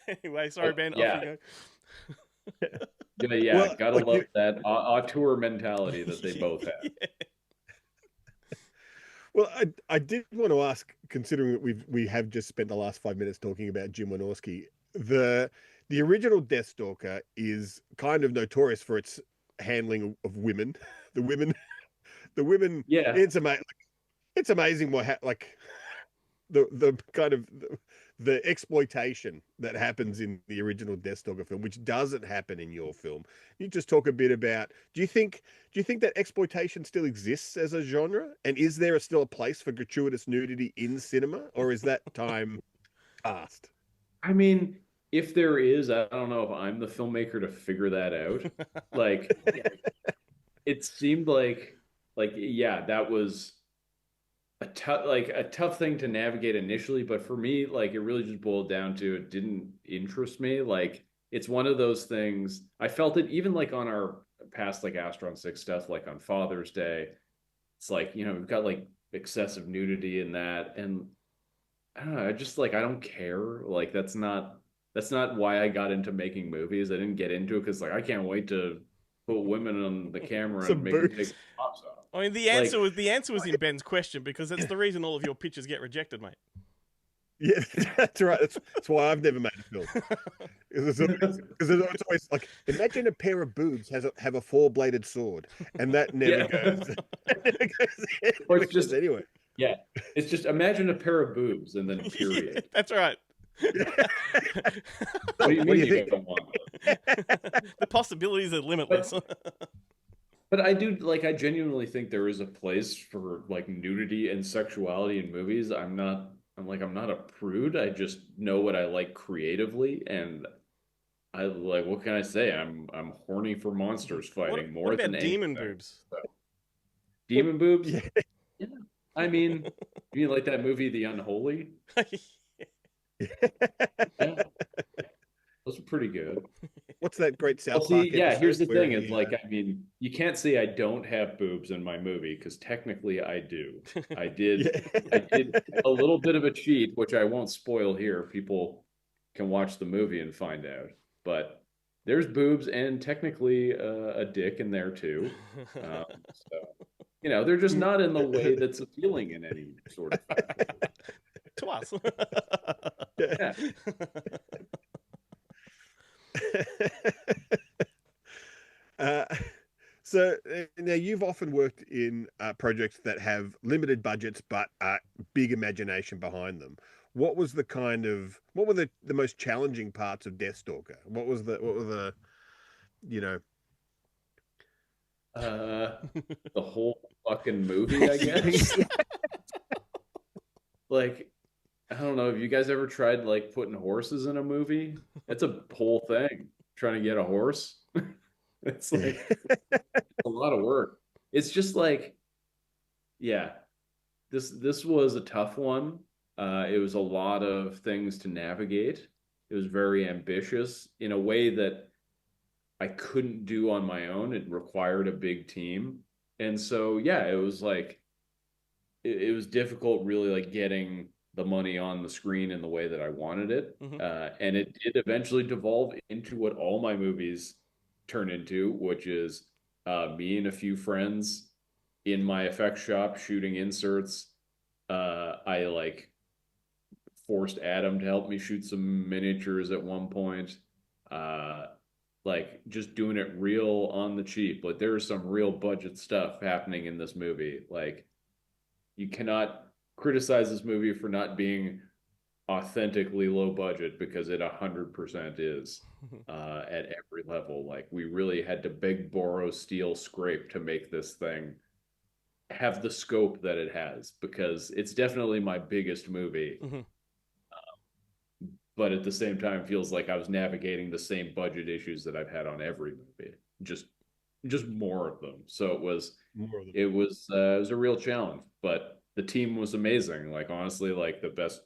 Anyway, sorry, Ben. Yeah. Off you go. Yeah, Well, gotta like love that auteur mentality that they both have. Yeah. Well, I did want to ask, considering that we have just spent the last 5 minutes talking about Jim Wynorski, the original Deathstalker is kind of notorious for its handling of women. The women. Yeah. It's amazing. It's amazing what the kind of the exploitation that happens in the original Deathstalker film, which doesn't happen in your film. You just talk a bit about. Do you think that exploitation still exists as a genre, and is there still a place for gratuitous nudity in cinema, or is that time past? I mean, if there is, I don't know if I'm the filmmaker to figure that out. Like, it seemed like yeah, that was a tough thing to navigate initially, but for me, like it really just boiled down to it didn't interest me. Like it's one of those things. I felt it even like on our past like Astron 6 stuff, like on Father's Day. It's like, we've got like excessive nudity in that, and I don't know, I just like I don't care. Like that's not why I got into making movies. I didn't get into it because like I can't wait to put women on the camera and make them take the tops off. I mean, the answer was in Ben's question because that's the reason all of your pitches get rejected, mate. Yeah, that's right. That's why I've never made a film. Because it's always like, imagine a pair of boobs have a four-bladed sword, and that never Yeah. goes, Or never it's just goes anywhere. yeah. It's just imagine a pair of boobs and then Yeah, period. that's right. What So, do you what do mean you you think? don't want The possibilities are limitless. But I do like I genuinely think there is a place for like nudity and sexuality in movies. I'm not a prude. I just know what I like creatively and I like what can I say? I'm horny for monsters fighting What more than about demon anything. boobs? So, Well, demon boobs? yeah. Yeah. I mean, you mean like that movie The Unholy? Yeah, those are pretty good. What's that great Well, South see, Park yeah, here's episode the where thing is he? like, I mean, you can't say I don't have boobs in my movie because technically I do. I did, Yeah. I did a little bit of a cheat, which I won't spoil here. People can watch the movie and find out. But there's boobs and technically a dick in there too. So, they're just not in the way that's appealing in any sort of fashion. To us. Yeah. Uh, so now you've often worked in projects that have limited budgets but big imagination behind them. What were the most challenging parts of Deathstalker? What were the you know Uh, the whole fucking movie, I guess. Like, I don't know. Have you guys ever tried like putting horses in a movie? It's a whole thing. Trying to get a horse. It's like a lot of work. It's just like, yeah, this was a tough one. It was a lot of things to navigate. It was very ambitious in a way that I couldn't do on my own. It required a big team. And so, yeah, it was like it was difficult really like getting the money on the screen in the way that I wanted it. Mhm. And it did eventually devolve into what all my movies turn into, which is me and a few friends in my effects shop shooting inserts. I like forced Adam to help me shoot some miniatures at one point. Uh, like just doing it real on the cheap. Like there is some real budget stuff happening in this movie. Like you cannot criticize this movie for not being authentically low budget because it 100% is at every level. Like we really had to beg, borrow, steal, scrape to make this thing have the scope that it has because it's definitely my biggest movie. Mhm. But at the same time, feels like I was navigating the same budget issues that I've had on every movie, just more of them. So more of them? it was a real challenge, but the team was amazing. Like honestly, like the best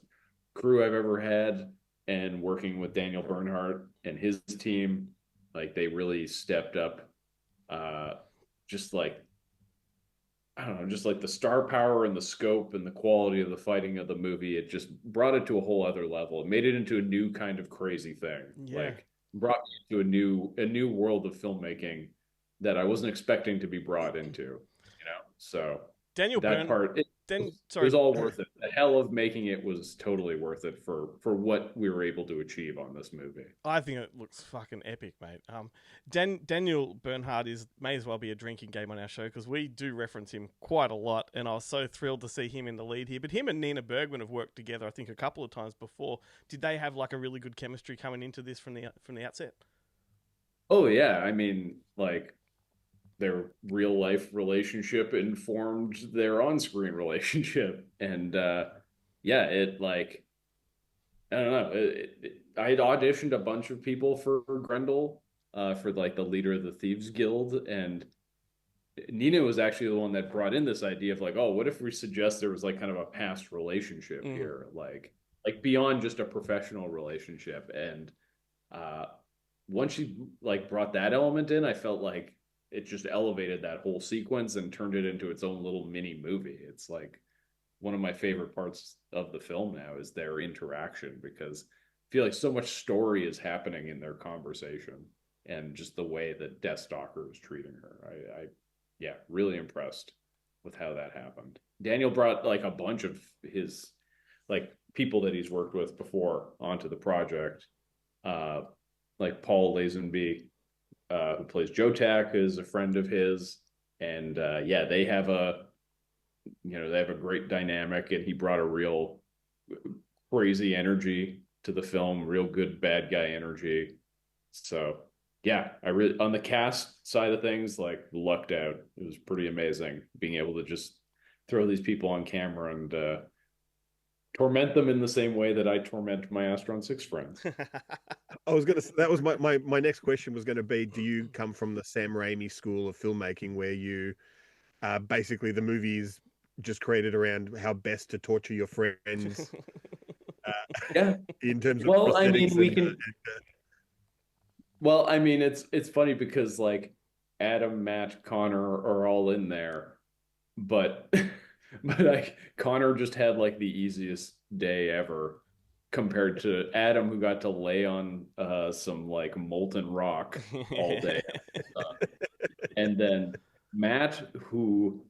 crew I've ever had, and working with Daniel Bernhardt and his team, like they really stepped up. Uh, just like I don't know, just like the star power and the scope and the quality of the fighting of the movie, it just brought it to a whole other level. It made it into a new kind of crazy thing. Yeah. Like brought me to a new world of filmmaking that I wasn't expecting to be brought into. So Daniel that Byrne. part it Sorry. was all worth it. The hell of making it was totally worth it for what we were able to achieve on this movie. I think it looks fucking epic, mate. Daniel Bernhard may as well be a drinking game on our show because we do reference him quite a lot, and I was so thrilled to see him in the lead here. But him and Nina Bergman have worked together, I think, a couple of times before. Did they have like a really good chemistry coming into this from the outset? Oh yeah, I mean, like their real life relationship informed their on-screen relationship, and yeah, it like I don't know. I had auditioned a bunch of people for Grendel, for like the leader of the Thieves Guild, and Nina was actually the one that brought in this idea of like, oh, what if we suggest there was like kind of a past relationship here, like beyond just a professional relationship, and uh, once she like brought that element in, I felt like it just elevated that whole sequence and turned it into its own little mini movie. It's like one of my favorite parts of the film now is their interaction because I feel like so much story is happening in their conversation and just the way that Deathstalker is treating her. I yeah, really impressed with how that happened. Daniel brought like a bunch of his like people that he's worked with before onto the project. Like Paul Lazenby, who plays Joe Tack, is a friend of his, and yeah, they have a great dynamic, and he brought a real crazy energy to the film, real good bad guy energy. So yeah, I really on the cast side of things, like lucked out. It was pretty amazing being able to just throw these people on camera and torment them in the same way that I torment my Astron 6 friends. I was gonna. That was my next question was going to be: do you come from the Sam Raimi school of filmmaking, where you basically the movies just created around how best to torture your friends Yeah. in terms of Well, I prosthetics mean, we can. Well, I mean, it's funny because like Adam, Matt, Connor are all in there, but but like Connor just had like the easiest day ever compared to Adam, who got to lay on some like molten rock all day. And then Matt, who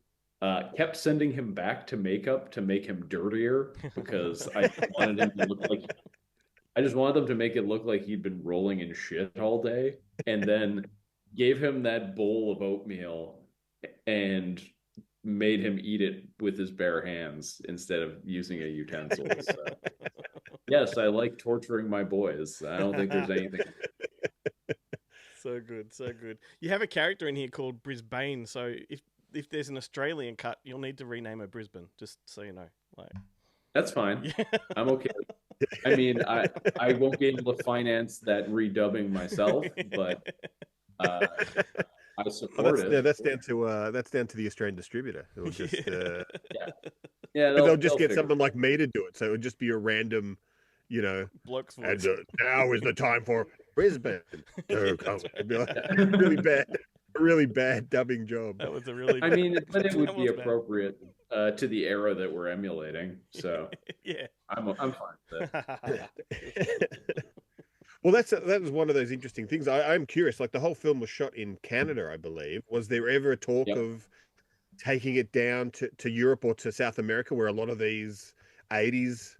kept sending him back to makeup to make him dirtier because I just wanted them to make it look like he'd been rolling in shit all day, and then gave him that bowl of oatmeal and made him eat it with his bare hands instead of using a utensil. So, yes, I like torturing my boys. I don't think there's anything. So good, so good. You have a character in here called Brisbane, so if there's an Australian cut, you'll need to rename her Brisbane, just so you know. Like, That's fine. yeah. I'm okay. I mean, I won't be able to finance that redubbing myself, but I support it. That's down to the Australian distributor. It'll just Yeah, yeah, they'll just they'll get figure someone like me to do it. So it would just be a random, Bloke's and voice. now is the time for Brisbane to come. It'd be like a really bad dubbing job. That was a really. I mean, but it would that be was bad. appropriate to the era that we're emulating. So Yeah. I'm fine with it. Well, that was one of those interesting things. I'm curious. Like the whole film was shot in Canada, I believe. Was there ever a talk Yep. of taking it down to Europe or to South America, where a lot of these '80s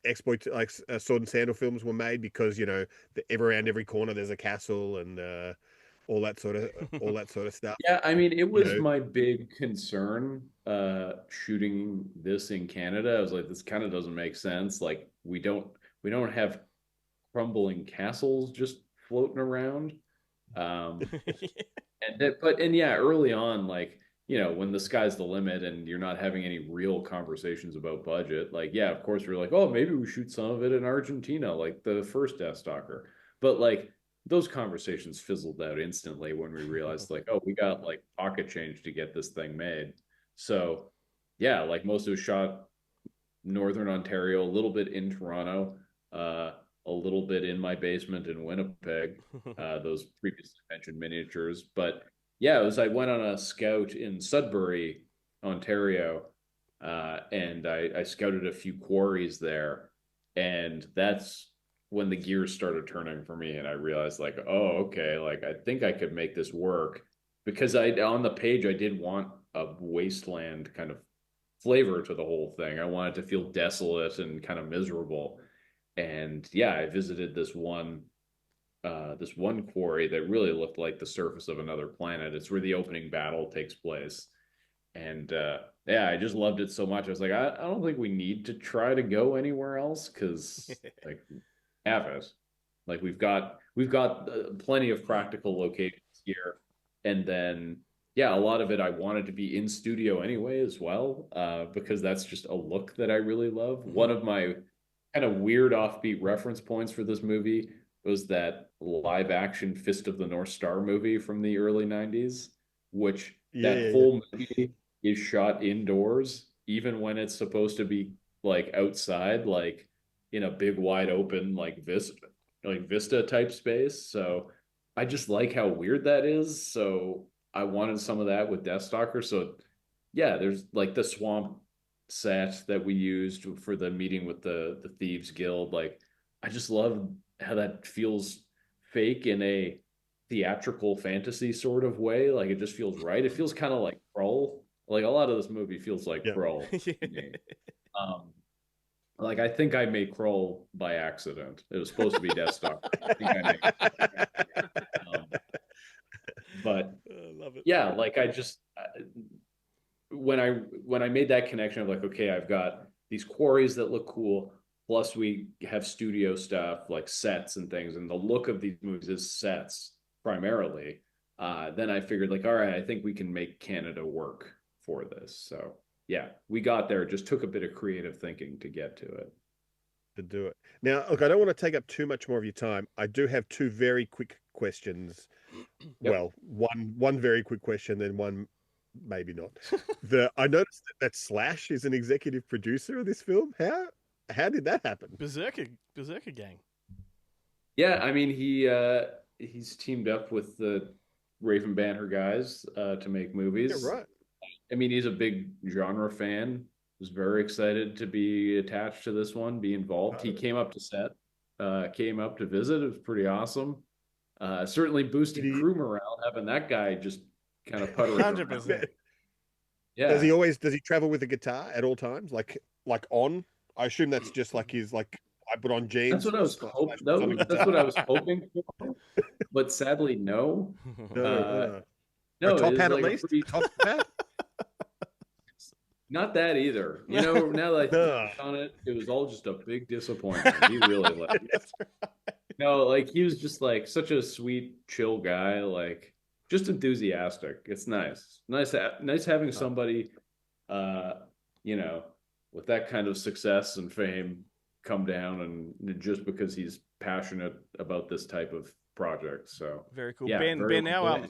exploit like sword and sandal films were made? Because around every corner there's a castle and all that sort of stuff. Yeah, I mean, it was You know? my big concern shooting this in Canada. I was like, this kind of doesn't make sense. Like, we don't have crumbling castles just floating around. Um, and yeah, early on, like, when the sky's the limit and you're not having any real conversations about budget, like, yeah, of course, we're like, oh, maybe we shoot some of it in Argentina, like the first Deathstalker. But like, those conversations fizzled out instantly when we realized, like, oh, we got like pocket change to get this thing made. So, yeah, like most of it was shot Northern Ontario, a little bit in Toronto, a little bit in my basement in Winnipeg, those previously mentioned miniatures. But yeah, I went on a scout in Sudbury, Ontario, and I scouted a few quarries there, and that's when the gears started turning for me, and I realized like, oh, okay, like I think I could make this work because I on the page I did want a wasteland kind of flavor to the whole thing. I wanted to feel desolate and kind of miserable. And yeah, I visited this one quarry that really looked like the surface of another planet. It's where the opening battle takes place. And yeah, I just loved it so much. I was like, I don't think we need to try to go anywhere else because like have it. Like we've got plenty of practical locations here, and then yeah, a lot of it I wanted to be in studio anyway as well, because that's just a look that I really love. One of my kind of weird offbeat reference points for this movie was that live action Fist of the North Star movie from the early 90s, which that Yeah. whole movie is shot indoors, even when it's supposed to be like outside, like in a big wide open Vista type space. So I just like how weird that is. So I wanted some of that with Deathstalker. So yeah, there's like the swamp set that we used for the meeting with the Thieves Guild. Like I just love how that feels fake in a theatrical fantasy sort of way. Like it just feels right. It feels kind of like Krull. Like a lot of this movie feels like Yeah. Krull. To me. Um, Like, I think I made Kroll by accident. It was supposed to be Deathstalker. I think I made but I love it. yeah, like I just when I made that connection of like, okay, I've got these quarries that look cool, plus we have studio stuff like sets and things, and the look of these movies is sets primarily. Then I figured like, all right, I think we can make Canada work for this. So yeah, we got there. It just took a bit of creative thinking to get to it. To do it. Now, look, I don't want to take up too much more of your time. I do have two very quick questions. Yep. Well, one very quick question, then one maybe not. I noticed that Slash is an executive producer of this film. How did that happen? Berserker gang. Yeah, I mean he's teamed up with the Raven Banner guys to make movies. Yeah, right. I mean, he's a big genre fan. Was very excited to be attached to this one, be involved. He came up to set, came up to visit. It was pretty awesome. Certainly boosted crew morale having that guy just kind of puttering. 100%. Yeah. Does he travel with a guitar at all times? Like on? I assume that's just like his like I put on jeans. That's what I was hoping. That's what I was hoping for, but sadly, no. No, No, a top hat like at least. Top hat. Not that either. You know, now that I think on it, it was all just a big disappointment. He really liked it. No, like he was just like such a sweet, chill guy, like just enthusiastic. It's nice. Nice having somebody you know, with that kind of success and fame come down and just because he's passionate about this type of project. So very cool. Yeah, Ben, our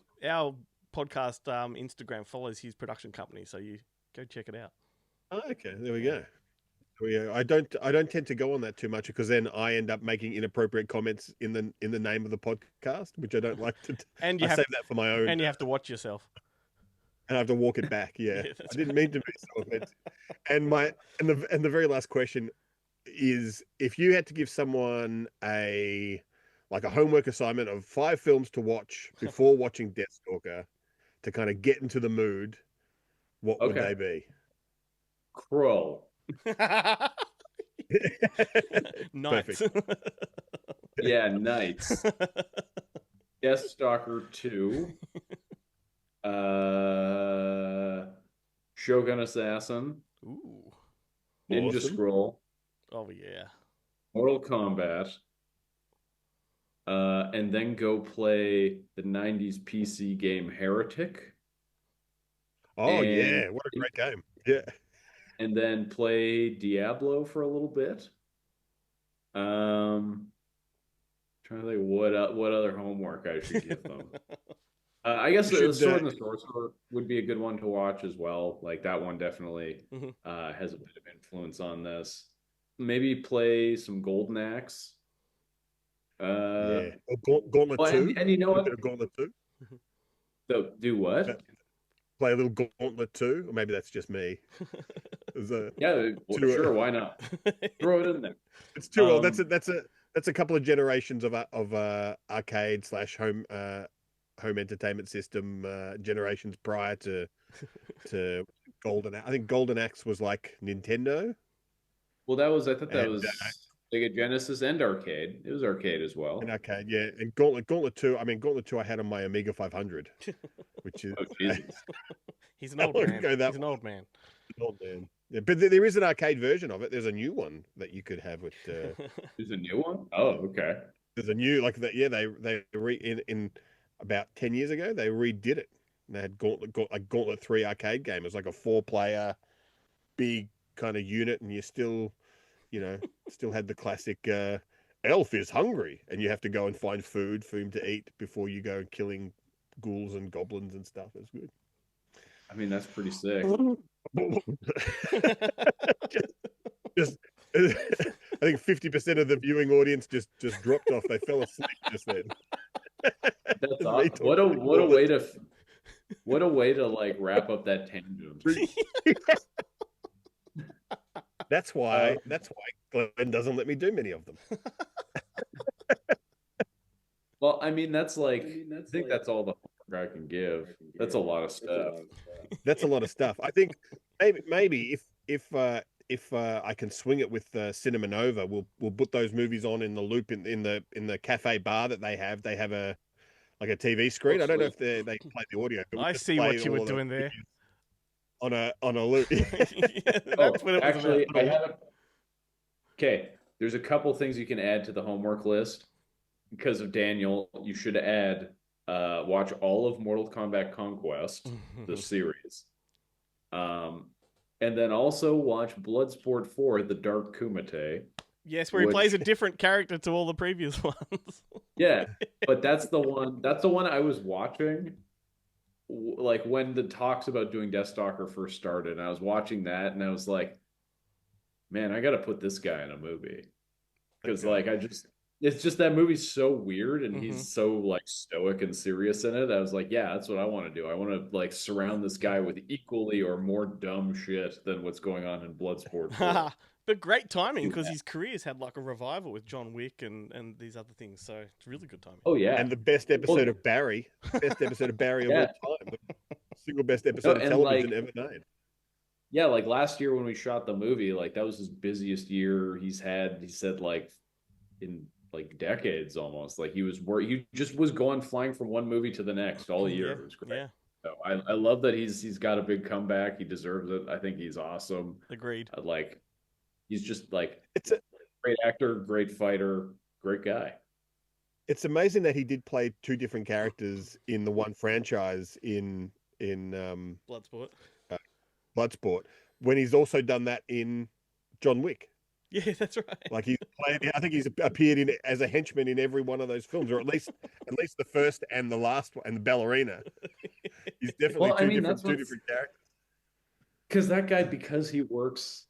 podcast Instagram follows his production company, so you go check it out. Oh, okay, there we go. I don't tend to go on that too much because then I end up making inappropriate comments in the name of the podcast, which I don't like to. And you save that for my own. And you have to watch yourself. And I have to walk it back. Yeah, Yeah, I didn't mean to be so offensive. And the very last question is: if you had to give someone a homework assignment of 5 films to watch before watching Deathstalker to kind of get into the mood, what would they be? Crow. Knights. Yeah, Knights. Deathstalker 2. Shogun Assassin. Ooh. Ninja Awesome. Scroll. Oh yeah. Mortal Kombat. And then go play the 90s PC game Heretic. Oh yeah, what a great game. Yeah. And then play Diablo for a little bit. Trying to think what other homework I should give them. I guess the Sword and the Sorcerer would be a good one to watch as well. Like that one definitely has a bit of influence on this. Maybe play some Golden Axe. Yeah. Or Gauntlet 2. And you know what? Gauntlet 2. So do what? Play a little Gauntlet 2, or maybe that's just me. Yeah, sure, why not? Throw it in there. It's too old. That's a couple of generations of arcade / home entertainment system generations prior to Golden. I think Golden Axe was like Nintendo. Well, I thought that was Sega Genesis and arcade. It was arcade as well. And arcade, yeah. And Gauntlet 2. I mean, Gauntlet 2. I had on my Amiga 500, which is. Oh, Jesus. He's an old man. He's an old man. Old man. Yeah, but there is an arcade version of it. There's a new one that you could have with. There's a new one. Oh, okay. There's a new Yeah, they in about 10 years ago they redid it. And they had Gauntlet 3 arcade game. It was like a 4-player, big kind of unit, and you still had the classic elf is hungry, and you have to go and find food for him to eat before you go killing ghouls and goblins and stuff. It's good. I mean, that's pretty sick. just I think 50% of the viewing audience just dropped off. They fell asleep just then. That's awesome. What a way to like wrap up that tangent. That's why Glenn doesn't let me do many of them. Well, I mean, I think that's all the homework I can give. That's a lot of stuff. That's a lot of stuff. I think maybe if if I can swing it with Cinema Nova, we'll put those movies on in the loop in the cafe bar that they have. They have a TV screen. I don't know if they play the audio, but we I just see play what you were all of those doing there. on a loop. Yeah, Oh, that's what it was actually, about. I have. Okay, there's a couple things you can add to the homework list. Because of Daniel, you should add watch all of Mortal Kombat Conquest, the series. And then also watch Bloodsport 4, The Dark Kumite. Yes, where he which, plays a different character to all the previous ones. Yeah, but that's the one I was watching like when the talks about doing Deathstalker first started, and I was watching that and I was like, man, I got to put this guy in a movie. Because like it's just that movie's so weird and he's so like stoic and serious in it. I was like, yeah, that's what I want to do. I want to like surround this guy with equally or more dumb shit than what's going on in Bloodsport 4. But great timing because his career's had like a revival with John Wick and these other things. So it's really good timing. Oh yeah. And the best episode of Barry of all time. The single best episode of television ever made. Yeah, like last year when we shot the movie, like that was his busiest year he said like in like decades almost. Like he just was flying from one movie to the next all year. It was great. Yeah. So I love that he's got a big comeback. He deserves it. I think he's awesome. Agreed. Like he's just like it's a great actor, great fighter, great guy. It's amazing that he did play two different characters in the one franchise in Bloodsport. Bloodsport, when he's also done that in John Wick. Yeah, that's right. Like I think he's appeared in as a henchman in every one of those films, or at least the first and the last one, and the ballerina. He's definitely two different characters. Because that guy, because he works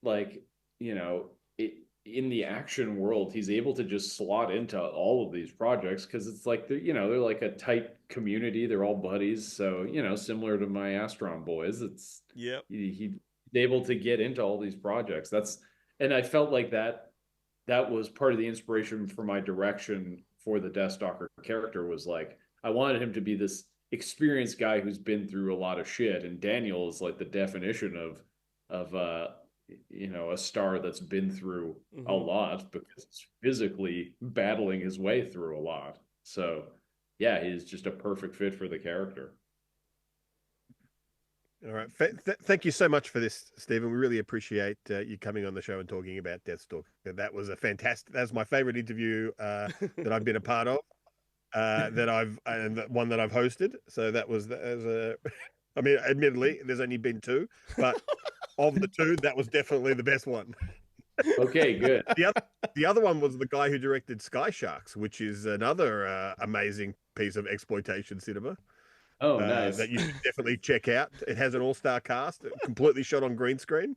like, in the action world, he's able to just slot into all of these projects because it's like they're like a tight community. They're all buddies. So, similar to my Astron boys, it's he's able to get into all these projects. And I felt like that was part of the inspiration for my direction for the Deathstalker character was like, I wanted him to be this experienced guy who's been through a lot of shit. And Daniel is like the definition of a star that's been through a lot because he's physically battling his way through a lot. So yeah, he's just a perfect fit for the character. All right. Thank you so much for this, Stephen. We really appreciate you coming on the show and talking about Deathstalker. That was that's my favorite interview that I've been a part of, and the one that I've hosted. So that was I mean, admittedly, there's only been two, but of the two, that was definitely the best one. Okay, good. The other one was the guy who directed Sky Sharks, which is another amazing piece of exploitation cinema. Oh, nice. That you should definitely check out. It has an all-star cast, completely shot on green screen.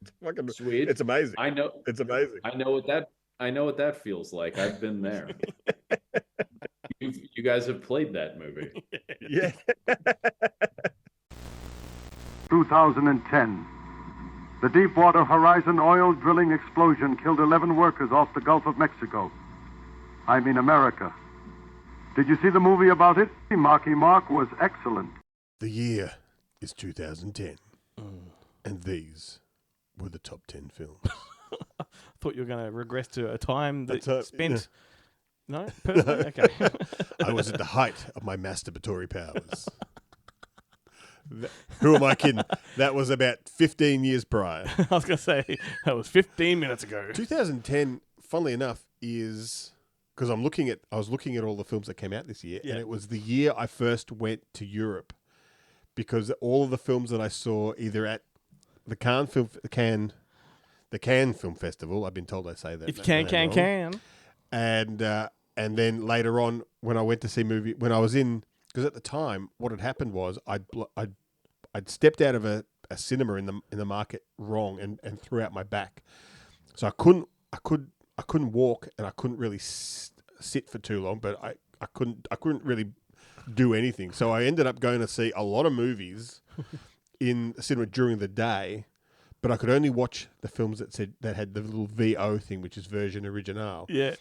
It's fucking sweet. It's amazing. I know. It's amazing. I know what that feels like. I've been there. You guys have played that movie. Yeah. 2010. The Deepwater Horizon oil drilling explosion killed 11 workers off the Gulf of Mexico. I mean America. Did you see the movie about it? Marky Mark was excellent. The year is 2010. And these were the top 10 films. I thought you were going to regress to a time that spent... No? No? Personally? Okay. I was at the height of my masturbatory powers. Who am I kidding? That was about 15 years prior. I was going to say, that was 15 minutes ago. 2010, funnily enough, is... Because I was looking at all the films that came out this year, and it was the year I first went to Europe. Because all of the films that I saw either at the Cannes Film Festival, I've been told I say that. If you can. And then later on, when I went to see when I was in, because at the time, what had happened was I'd stepped out of a cinema in the market wrong and threw out my back, so I couldn't walk and I couldn't really sit for too long, but I couldn't really do anything. So I ended up going to see a lot of movies in the cinema during the day, but I could only watch the films that had the little VO thing, which is version original. Yeah.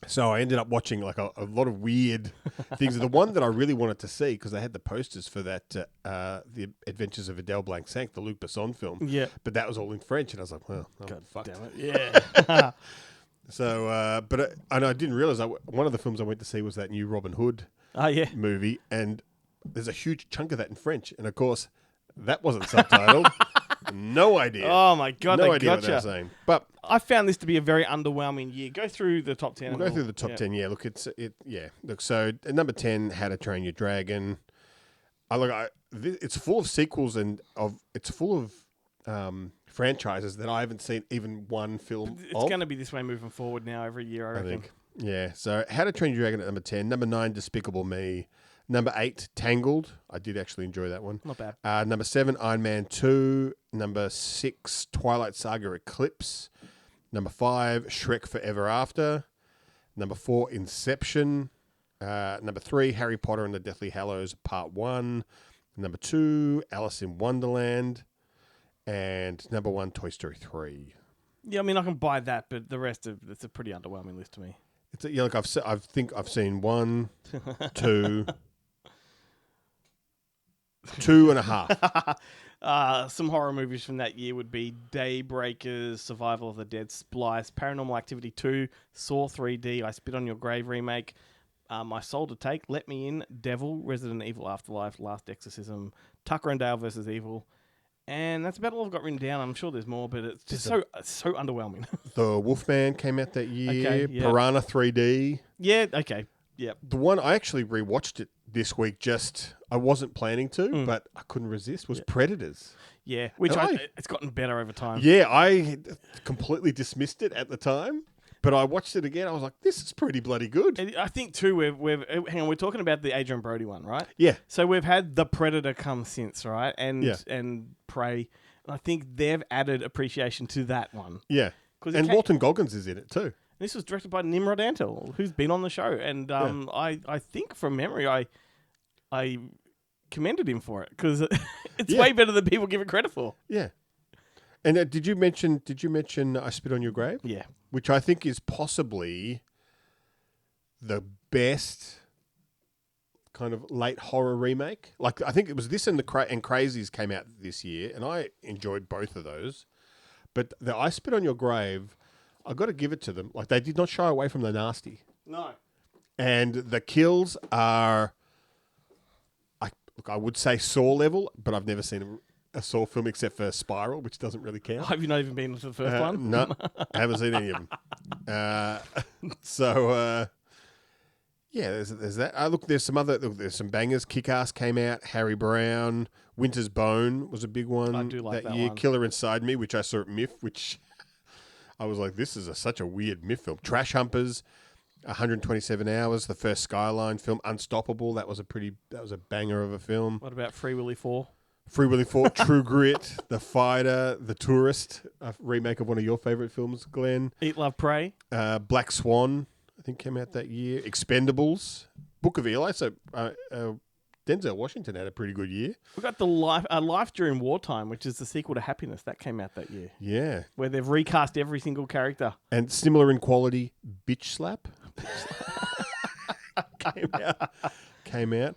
So I ended up watching like a lot of weird things. The one that I really wanted to see, because they had the posters for that, The Adventures of Adele Blanc-Cinq, the Luc Besson film. Yeah. But that was all in French, and I was like, well, God fucked. damn it. Yeah. So, and I didn't realize one of the films I went to see was that new Robin Hood Oh, yeah. movie, and there's a huge chunk of that in French, and of course, that wasn't subtitled. No idea. Oh, my God. No they idea what gotcha. they were saying. But I found this to be a very underwhelming year. Go through the top 10. we'll go through the top 10. Yeah, look, Look, so at number 10, How to Train Your Dragon. It's full of sequels it's full of franchises that I haven't seen even one film It's of. going to be this way moving forward now every year, I reckon. think. Yeah, so How to Train Your Dragon at number 10. Number 9, Despicable Me. Number 8, Tangled. I did actually enjoy that one. Not bad. Number 7, Iron Man 2. Number 6, Twilight Saga Eclipse. Number 5, Shrek Forever After. Number 4, Inception. Number 3, Harry Potter and the Deathly Hallows Part 1. Number 2, Alice in Wonderland. And number 1, Toy Story 3. Yeah, I mean, I can buy that, but the rest of it's a pretty underwhelming list to me. Look, I think I've seen 1, 2, 2.5. Some horror movies from that year would be Daybreakers, Survival of the Dead Splice, Paranormal Activity 2, Saw 3D, I Spit on Your Grave remake, My Soul to Take, Let Me In, Devil, Resident Evil Afterlife, Last Exorcism, Tucker and Dale vs. Evil. And that's about all I've got written down. I'm sure there's more, but it's just so underwhelming. The Wolfman came out that year. Okay, yeah. Piranha 3D. Yeah, okay. Yeah. The one, I actually rewatched it this week. I wasn't planning to, but I couldn't resist, was Predators. Yeah, which And it's gotten better over time. Yeah, I completely dismissed it at the time, but I watched it again. I was like, this is pretty bloody good. And I think, too, we're talking about the Adrian Brody one, right? Yeah. So we've had The Predator come since, right? And Prey. And I think they've added appreciation to that one. Yeah. 'Cause And Walton Goggins is in it too. This was directed by Nimrod Antal, who's been on the show. And I think from memory, I commended him for it because it's way better than people give it credit for. Yeah. And did you mention I Spit on Your Grave? Yeah. Which I think is possibly the best kind of late horror remake. Like, I think it was this and and Crazies came out this year, and I enjoyed both of those. But the I Spit on Your Grave, I got to give it to them. Like, they did not shy away from the nasty. No. And the kills are, I would say Saw level, but I've never seen a Saw film except for Spiral, which doesn't really count. Have you not even been to the first one? No, I haven't seen any of them. Yeah, there's that. Look, there's some bangers. Kick-Ass came out. Harry Brown. Winter's Bone was a big one. I do like that year. one. Killer Inside Me, which I saw at MIF, which I was like, this is such a weird MIF film. Trash Humpers, 127 Hours, the first Skyline film. Unstoppable, that was a banger of a film. What about Free Willy 4? Free Willy 4, True Grit, The Fighter, The Tourist, a remake of one of your favourite films, Glenn. Eat, Love, Pray. Black Swan, I think, came out that year. Expendables, Book of Eli. So Denzel Washington had a pretty good year. We got the Life During Wartime, which is the sequel to Happiness. That came out that year. Yeah. Where they've recast every single character. And similar in quality, Bitch Slap. Came out.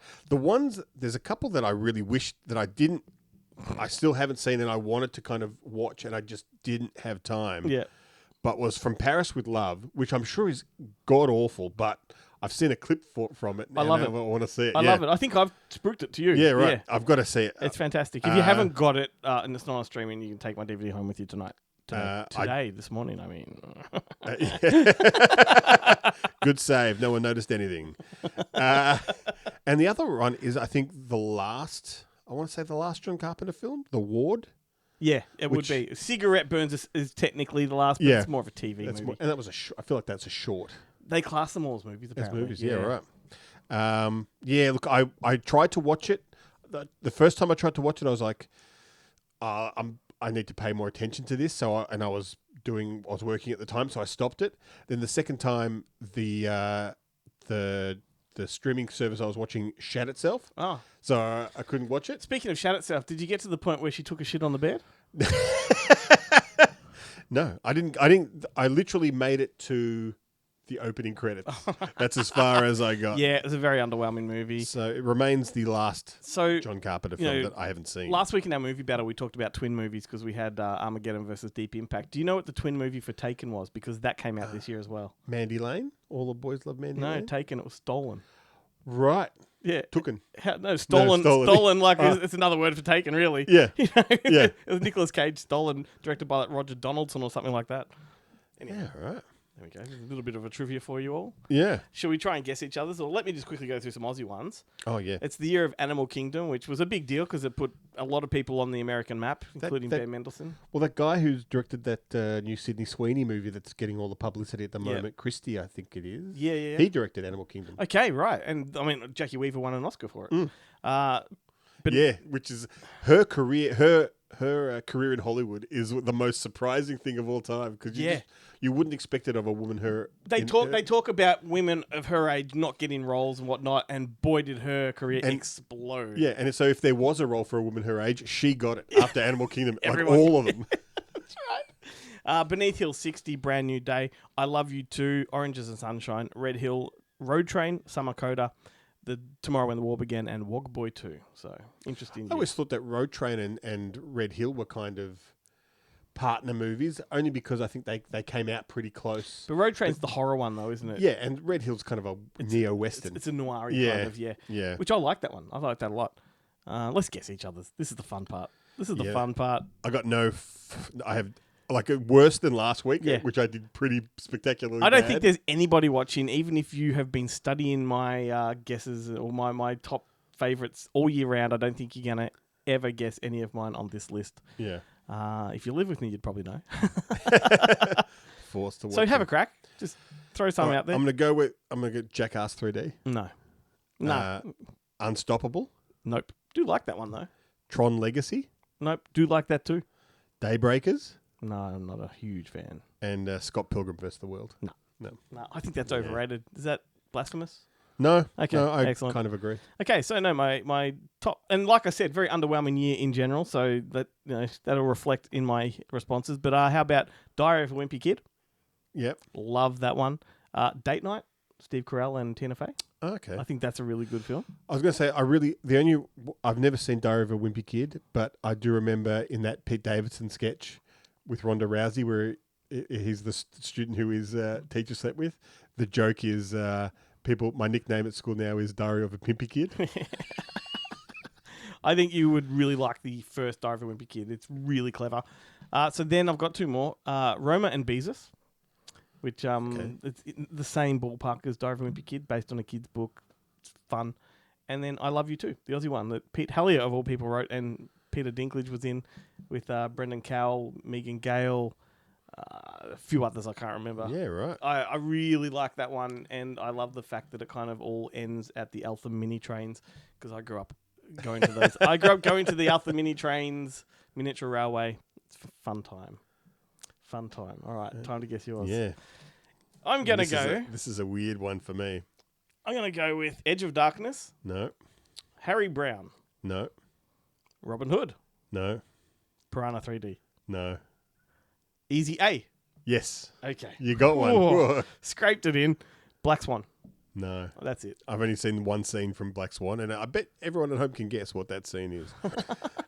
There's a couple that I really wish that I still haven't seen and I wanted to kind of watch and I just didn't have time. Yeah. But was From Paris with Love, which I'm sure is god-awful, but I've seen a clip from it. I love it. I want to see it. I love it. I think I've spooked it to you. Yeah, right. Yeah. I've got to see it. It's fantastic. If you haven't got it and it's not on streaming, you can take my DVD home with you tonight. This morning, I mean. Good save. No one noticed anything. And the other one is, I think, the last John Carpenter film, The Ward. Yeah, it would be. Cigarette Burns is technically the last, but it's more of a TV movie. And that was I feel like that's a short. They class them all as movies, apparently. As movies, yeah, right. Look, I tried to watch it. The first time I tried to watch it, I was like, I need to pay more attention to this. So I was working at the time, so I stopped it. Then the second time, the streaming service I was watching shat itself. Oh. So I couldn't watch it. Speaking of shat itself, did you get to the point where she took a shit on the bed? No, I didn't. I literally made it to the opening credits. That's as far as I got. Yeah, it was a very underwhelming movie. So it remains the last So John Carpenter film that I haven't seen. last week in our movie battle, we talked about twin movies because we had Armageddon versus Deep Impact. Do you know what the twin movie for Taken was? Because that came out this year as well. Mandy Lane? All the boys love Mandy No, Lane? Taken. It was Stolen. Right. Yeah. Tooken. No, stolen. stolen. Stolen, like, it's another word for taken, really. Yeah. You know? Yeah. It was Nicolas Cage, Stolen, directed by like, Roger Donaldson or something like that. Anyway, Yeah, right. there we go. There's a little bit of a trivia for you all. Yeah. Shall we try and guess each other's? Or let me just quickly go through some Aussie ones. Oh, yeah. It's the year of Animal Kingdom, which was a big deal because it put a lot of people on the American map, including Ben Mendelsohn. Well, that guy who's directed that new Sydney Sweeney movie that's getting all the publicity at the Yeah. moment, Christie, I think it is. Yeah. He directed Animal Kingdom. Okay, right. And, I mean, Jackie Weaver won an Oscar for it. But Yeah, which is her career. Her career in Hollywood is the most surprising thing of all time because you wouldn't expect it of a woman. They talk about women of her age not getting roles and whatnot, and boy, did her career explode. Yeah, and so if there was a role for a woman her age, she got it after Animal Kingdom, like Everyone- all of them. That's right. Beneath Hill 60, Brand New Day, I Love You Too, Oranges and Sunshine, Red Hill, Road Train, Summer Coda, The Tomorrow When the War Began, and Wog Boy 2. So, interesting. I always thought that Road Train and Red Hill were kind of partner movies, only because I think they came out pretty close. But Road Train's the horror one, though, isn't it? Yeah, and Red Hill's kind of a neo-western. It's a noir Yeah, kind of, yeah. Which I like that one. I like that a lot. Let's guess each other's. This is the fun part. Yeah. Fun part. I got I have like worse than last week, Yeah. which I did pretty spectacularly. I don't bad. think there's anybody watching, even if you have been studying my guesses or my top favourites all year round. I don't think you're going to ever guess any of mine on this list. Yeah. If you live with me, you'd probably know. Forced to watch. So have it. a crack. Just throw something out there. I'm gonna go Jackass 3D. No. Unstoppable. Nope. Do like that one, though. Tron Legacy. Nope. Do like that, too. Daybreakers. No, I'm not a huge fan. And Scott Pilgrim vs. the World. No. No. No, I think that's overrated. Is that blasphemous? No. Okay, No, I excellent. kind of agree. Okay, so no, my top, and like I said, very underwhelming year in general. So that that'll reflect in my responses. But how about Diary of a Wimpy Kid? Yep. Love that one. Date Night, Steve Carell and Tina Fey. Okay. I think that's a really good film. I was going to say, I've never seen Diary of a Wimpy Kid, but I do remember in that Pete Davidson sketch with Ronda Rousey where he's the student who his teacher slept with. The joke is, my nickname at school now is Diary of a Pimpy Kid. I think you would really like the first Diary of a Wimpy Kid. It's really clever. So then I've got two more. Roma and Beezus, which it's in the same ballpark as Diary of a Wimpy Kid, based on a kid's book. It's fun. And then I Love You Too, the Aussie one that Pete Hallier, of all people, wrote, and Peter Dinklage was in with Brendan Cowell, Megan Gale, a few others I can't remember. Yeah, right. I really like that one, and I love the fact that it kind of all ends at the Alpha Mini Trains, because I grew up going to those. I grew up going to the Alpha Mini Trains, miniature railway. It's a fun time. Fun time. All right, time to guess yours. Yeah. I'm going to go. This is a weird one for me. I'm going to go with Edge of Darkness, No. Harry Brown, No. Robin Hood, No. Piranha 3D, No. Easy A. Yes. Okay. You got one. Whoa. Whoa. Scraped it in. Black Swan. No. That's it. I've only seen one scene from Black Swan, and I bet everyone at home can guess what that scene is.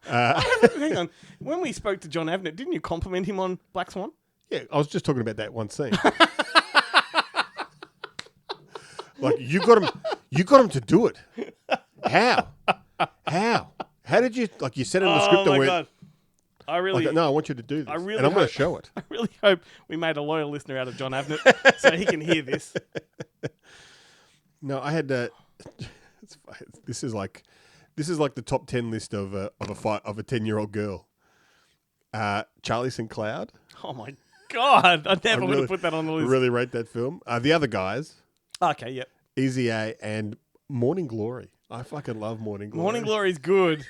Hang on. When we spoke to John Avnet, didn't you compliment him on Black Swan? Yeah, I was just talking about that one scene. Like you got him to do it. How? How did you you said it in the script Oh my and went, God. I really, no, I want you to do this. I really and I'm going hope- to show it. I really hope we made a loyal listener out of John Avnet so he can hear this. No, I had this is like the top 10 list of a 10-year-old girl. Charlie St. Cloud. Oh my God. I never would really- have put that on the list. Really rate that film. The other guys, Okay, yep. Easy A and Morning Glory. I fucking love Morning Glory. Morning Glory's good.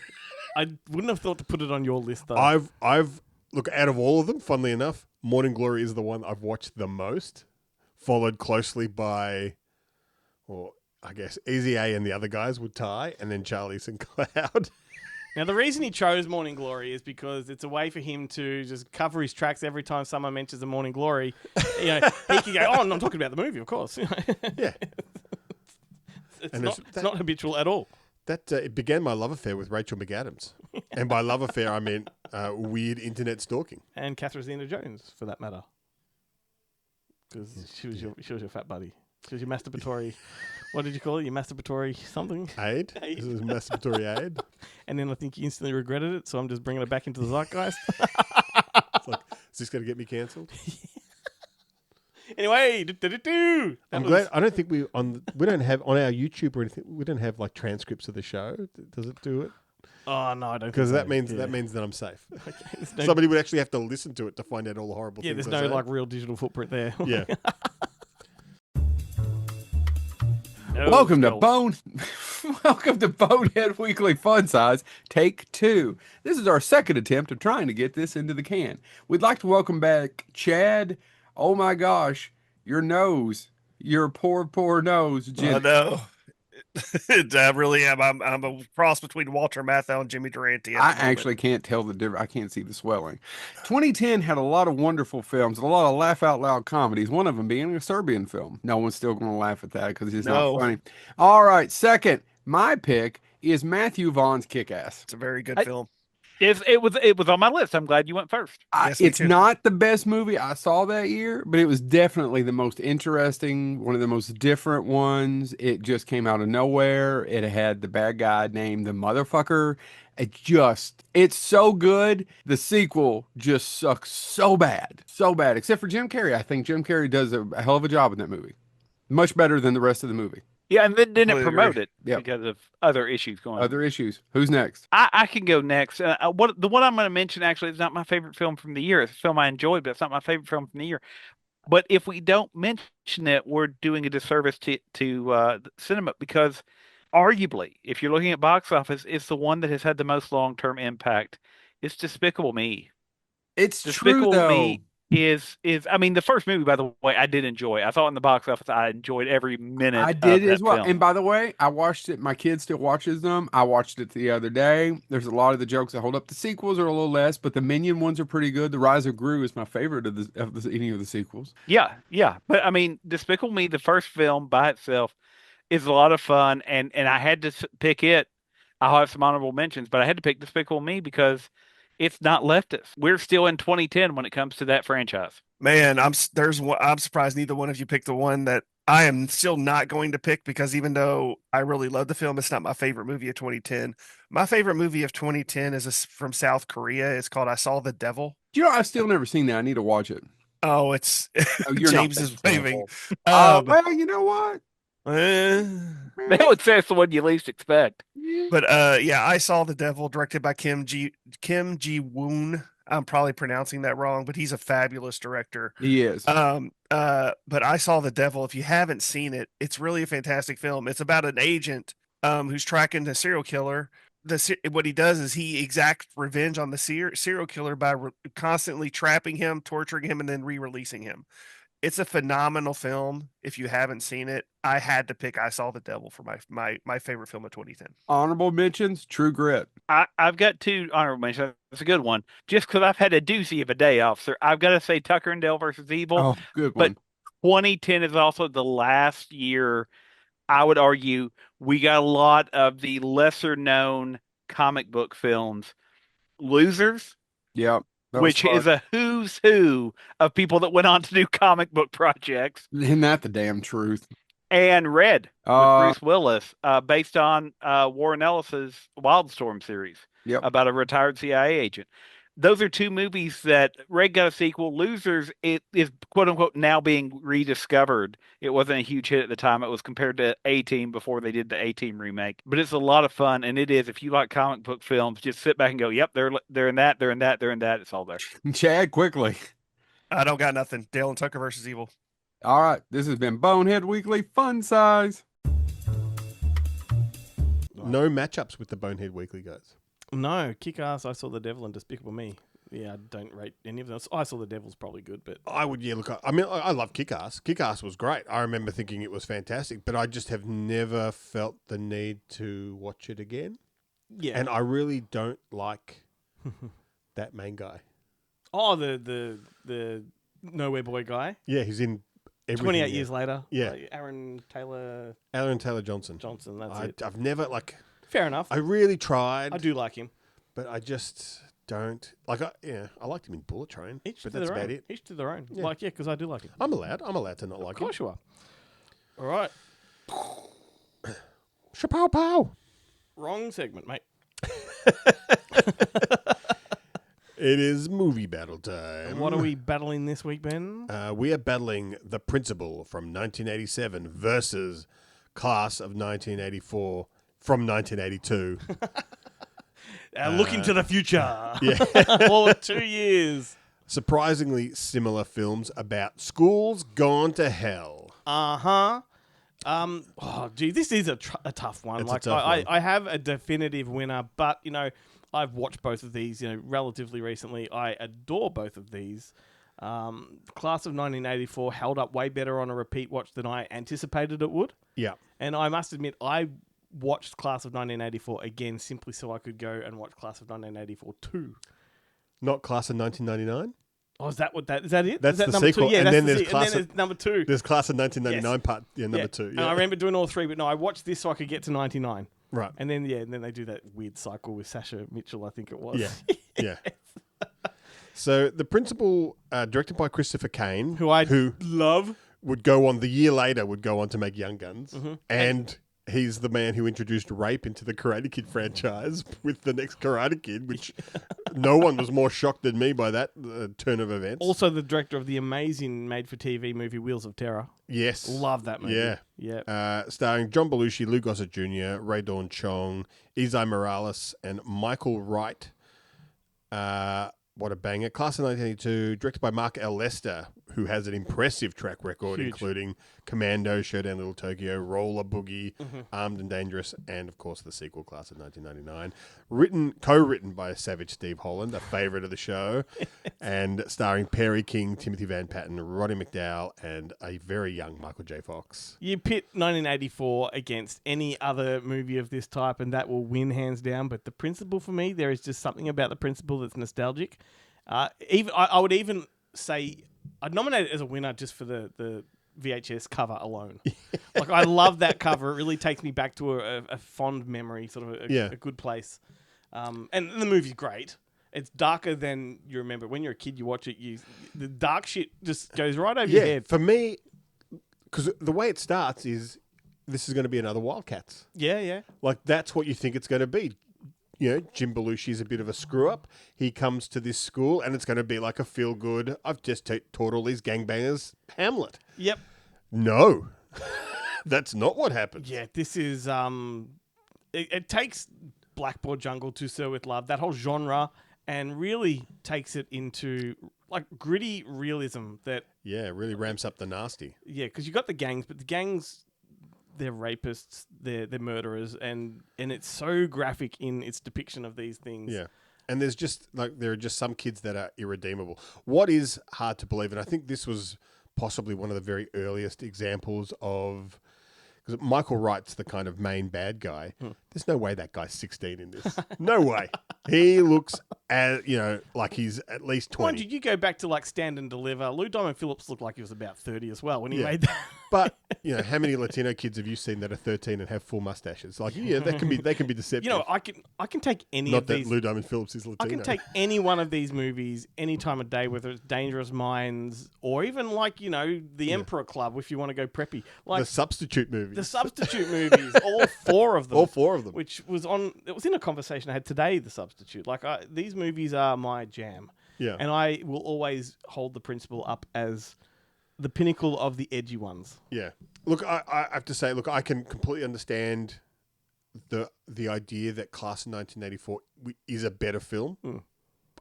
I wouldn't have thought to put it on your list though. I've look, out of all of them, funnily enough, Morning Glory is the one I've watched the most, followed closely by, I guess Easy A and the other guys would tie, and then Charlie St. Cloud. Now, the reason he chose Morning Glory is because it's a way for him to just cover his tracks every time someone mentions the Morning Glory. He can go, oh, no, I'm talking about the movie, of course. Yeah. It's not habitual at all. That it began my love affair with Rachel McAdams. And by love affair, I mean weird internet stalking. And Catherine Zeta-Jones, for that matter. Because she was your fat buddy. She was your masturbatory... What did you call it? Your masturbatory something? Aid? This is masturbatory aid. And then I think you instantly regretted it, so I'm just bringing it back into the zeitgeist. It's like, is this going to get me cancelled? Anyway, I'm glad. I don't think we don't have on our YouTube or anything. We don't have like transcripts of the show. Does it do it? Oh no, I don't. Because think that means that I'm safe. Okay, Somebody would actually have to listen to it to find out all the horrible yeah, things. there's no like real digital footprint there. Yeah. Welcome to Bonehead Weekly Fun Size, Take 2. This is our second attempt of trying to get this into the can. We'd like to welcome back Chad. Oh my gosh, your nose, your poor nose. I know. I really am. I'm a cross between Walter Matthau and Jimmy Durante. I actually can't tell the difference. I can't see the swelling. 2010 had a lot of wonderful films, a lot of laugh out loud comedies, one of them being a Serbian film. No one's still going to laugh at that because it's not funny. All right, second, my pick is Matthew Vaughn's Kick-Ass. It's a very good film. It was on my list. I'm glad you went first. Yes, it's not the best movie I saw that year, but it was definitely the most interesting, one of the most different ones. It just came out of nowhere. It had the bad guy named the Motherfucker. It's so good. The sequel just sucks so bad, except for Jim Carrey. I think Jim Carrey does a hell of a job in that movie. Much better than the rest of the movie. Yeah, and then didn't promote it Yep. because of other issues going on. Other issues. Who's next? I can go next. The one I'm going to mention actually is not my favorite film from the year. It's a film I enjoyed, but it's not my favorite film from the year. But if we don't mention it, we're doing a disservice to cinema because arguably, if you're looking at box office, it's the one that has had the most long-term impact. It's Despicable Me. It's Despicable true, though. Me is I mean, the first movie, by the way, I did enjoy. I thought in the box office, I enjoyed every minute. I did of as that well. film. And by the way, I watched it. My kid still watches them. I watched it the other day. There's a lot of the jokes that hold up. The sequels are a little less, but the Minion ones are pretty good. The Rise of Gru is my favorite of any of the sequels. Yeah. But I mean, Despicable Me, the first film by itself, is a lot of fun. And I had to pick it. I'll have some honorable mentions, but I had to pick Despicable Me because it's not leftist. We're still in 2010 when it comes to that franchise. Man, I'm surprised neither one of you picked the one that I am still not going to pick because even though I really love the film, it's not my favorite movie of 2010. My favorite movie of 2010 is from South Korea. It's called I Saw the Devil. You know, I've still never seen that. I need to watch it. Oh, it's James is waving. Well, you know what? They would say it's the one you least expect. But yeah, I Saw the Devil, directed by Kim Ji-woon. I'm probably pronouncing that wrong, but he's a fabulous director. He is. But I Saw the Devil. If you haven't seen it, it's really a fantastic film. It's about an agent who's tracking a serial killer. What he does is he exacts revenge on the serial killer by constantly trapping him, torturing him, and then re-releasing him. It's a phenomenal film. If you haven't seen it, I had to pick I Saw the Devil for my favorite film of 2010. Honorable mentions, True Grit. I've got two honorable mentions. It's a good one. Just because I've had a doozy of a day, officer, I've got to say Tucker and Dale versus Evil. Oh, good one. But 2010 is also the last year, I would argue, we got a lot of the lesser-known comic book films. Losers. Yep. Which is a who's who of people that went on to do comic book projects. Isn't that the damn truth? And Red with Bruce Willis, based on Warren Ellis's Wildstorm series about a retired CIA agent. Those are two movies that Red got a sequel. Losers, it is quote unquote now being rediscovered. It wasn't a huge hit at the time. It was compared to A-Team before they did the A-Team remake. But it's a lot of fun, and it is. If you like comic book films, just sit back and go, "Yep, they're in that, they're in that, they're in that." It's all there. Chad, quickly. I don't got nothing. Dale and Tucker versus Evil. All right, this has been Bonehead Weekly Fun Size. No matchups with the Bonehead Weekly guys. No, Kick-Ass, I Saw the Devil, and Despicable Me. Yeah, I don't rate any of them. I Saw the Devil's probably good, but I would, look, I mean, I love Kick-Ass. Kick-Ass was great. I remember thinking it was fantastic, but I just have never felt the need to watch it again. Yeah. And I really don't like that main guy. Oh, the Nowhere Boy guy. Yeah, he's in everything. 28 years later. Yeah. Like Aaron Taylor Johnson. That's it. I've never, like... Fair enough. I really tried. I do like him. But I just don't... Like, I liked him in Bullet Train. But that's about it. Each to their own. Yeah. Because I do like him. I'm allowed to not like him. Of course you are. All right. Chapow pow. Wrong segment, mate. It is movie battle time. What are we battling this week, Ben? We are battling The Principal from 1987 versus Class of 1984 from 1982. Looking to the future. Yeah. All of 2 years. Surprisingly similar films about schools gone to hell. Uh-huh. This is a tough one. It's a tough one. I have a definitive winner, but, I've watched both of these, relatively recently. I adore both of these. Class of 1984 held up way better on a repeat watch than I anticipated it would. Yeah. And I must admit, I watched Class of 1984 again simply so I could go and watch Class of 1984 2. Not Class of 1999? Oh, is that it? That's is that the number sequel. Two? Yeah, and that's then the there's Class and then there's number 2. There's Class of 1999 Yes. part, number 2. Yeah. And I remember doing all 3, but no, I watched this so I could get to 99. Right. And then they do that weird cycle with Sasha Mitchell, I think it was. Yeah. Yeah. So The Principal, directed by Christopher Kane, who I love, would go on to make Young Guns, Mm-hmm. and he's the man who introduced rape into the Karate Kid franchise with the next Karate Kid, which no one was more shocked than me by that turn of events. Also the director of the amazing made-for-TV movie Wheels of Terror. Yes. Love that movie. Yeah. Yeah. Starring John Belushi, Lou Gossett Jr., Ray Dawn Chong, Isai Morales, and Michael Wright. What a banger. Class of 1982, directed by Mark L. Lester, who has an impressive track record, Huge. Including Commando, Showdown Little Tokyo, Roller Boogie, Armed and Dangerous, and, of course, the sequel, Class of 1999. Co-written by Savage Steve Holland, a favourite of the show, and starring Perry King, Timothy Van Patten, Roddy McDowall, and a very young Michael J. Fox. You pit 1984 against any other movie of this type, and that will win hands down. But The Principal, for me, there is just something about The Principal that's nostalgic. I would even say I'd nominate it as a winner just for the VHS cover alone. Like, I love that cover. It really takes me back to a fond memory, sort of a good place. And the movie's great. It's darker than you remember. When you're a kid, you watch it, the dark shit just goes right over your head. For me, because the way it starts is this is going to be another Wildcats. Yeah. Like, that's what you think it's going to be. Jim Belushi's a bit of a screw-up. He comes to this school, and it's going to be like a feel-good, I've just taught all these gangbangers Hamlet. Yep. No. That's not what happens. Yeah, this is... It takes Blackboard Jungle to Sir With Love, that whole genre, and really takes it into, like, gritty realism that... Yeah, it really ramps up the nasty. Yeah, because you got the gangs, but the gangs... They're rapists, they're murderers, and it's so graphic in its depiction of these things. Yeah. And there are just some kids that are irredeemable. What is hard to believe, and I think this was possibly one of the very earliest examples of, because Michael Wright's the kind of main bad guy. There's no way that guy's 16 in this. No way. He looks like he's at least 20. Mind you, you go back to like Stand and Deliver. Lou Diamond Phillips looked like he was about 30 as well when he made that. But how many Latino kids have you seen that are 13 and have full mustaches? Like, they can be deceptive. I can take any Not of these. that Lou Diamond Phillips is Latino. I can take any one of these movies any time of day, whether it's Dangerous Minds or even like The Emperor Club, if you want to go preppy. Like the Substitute movies. The Substitute movies, all 4 of them. All 4 of them. Which was in a conversation I had today, The Substitute. Like, these movies are my jam. Yeah. And I will always hold The Principal up as the pinnacle of the edgy ones. Yeah. Look, I have to say, I can completely understand the idea that Class of 1984 is a better film.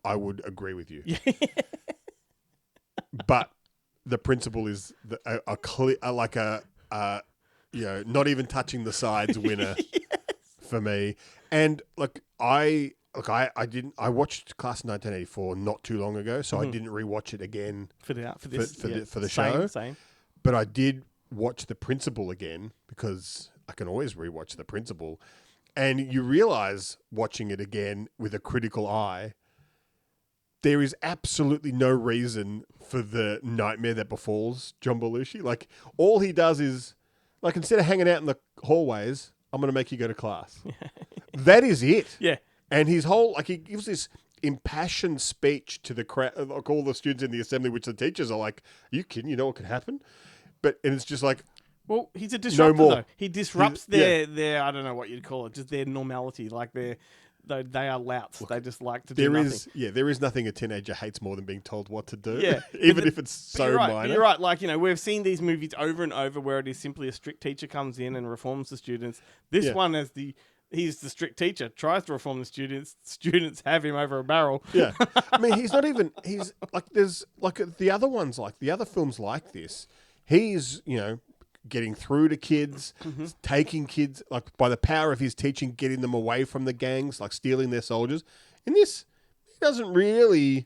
I would agree with you. But The Principal is a clear, not even touching the sides winner for me. And I watched Class of 1984 not too long ago, so I didn't rewatch it again for the show. Same. But I did watch The Principal again because I can always rewatch The Principal, And you realize, watching it again with a critical eye, there is absolutely no reason for the nightmare that befalls John Belushi. Like, all he does is, like, instead of hanging out in the hallways, I'm going to make you go to class. That is it. Yeah. And his whole, like, he gives this impassioned speech to the crowd, like all the students in the assembly, which the teachers are like, are you kidding? You know what could happen? And it's just like, well, he's a disruptor, more. though. He disrupts their, I don't know what you'd call it, just their normality. Like, they are louts. Look, they just like to do nothing. There is nothing a teenager hates more than being told what to do. Yeah. Even if it's so right, minor. You're right. Like, we've seen these movies over and over where it is simply a strict teacher comes in and reforms the students. This one, he's the strict teacher, tries to reform the students. Students have him over a barrel. Yeah. I mean, he's like, there's, like, the other ones, like, the other films like this, he's, getting through to kids, taking kids, like, by the power of his teaching, getting them away from the gangs, like stealing their soldiers. In this, he doesn't really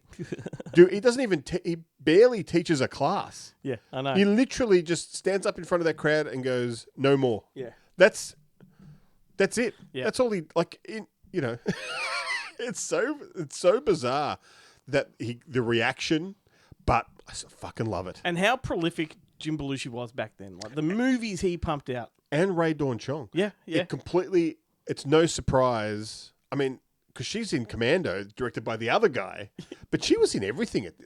he doesn't even, he barely teaches a class. Yeah, I know. He literally just stands up in front of that crowd and goes, no more. Yeah. That's it. Yeah. That's all he, like, it's so bizarre that the reaction, but I fucking love it. And how prolific Jim Belushi was back then. Like, the movies he pumped out. And Ray Dawn Chong. Yeah. It's no surprise. I mean, because she's in Commando, directed by the other guy, but she was in everything. It's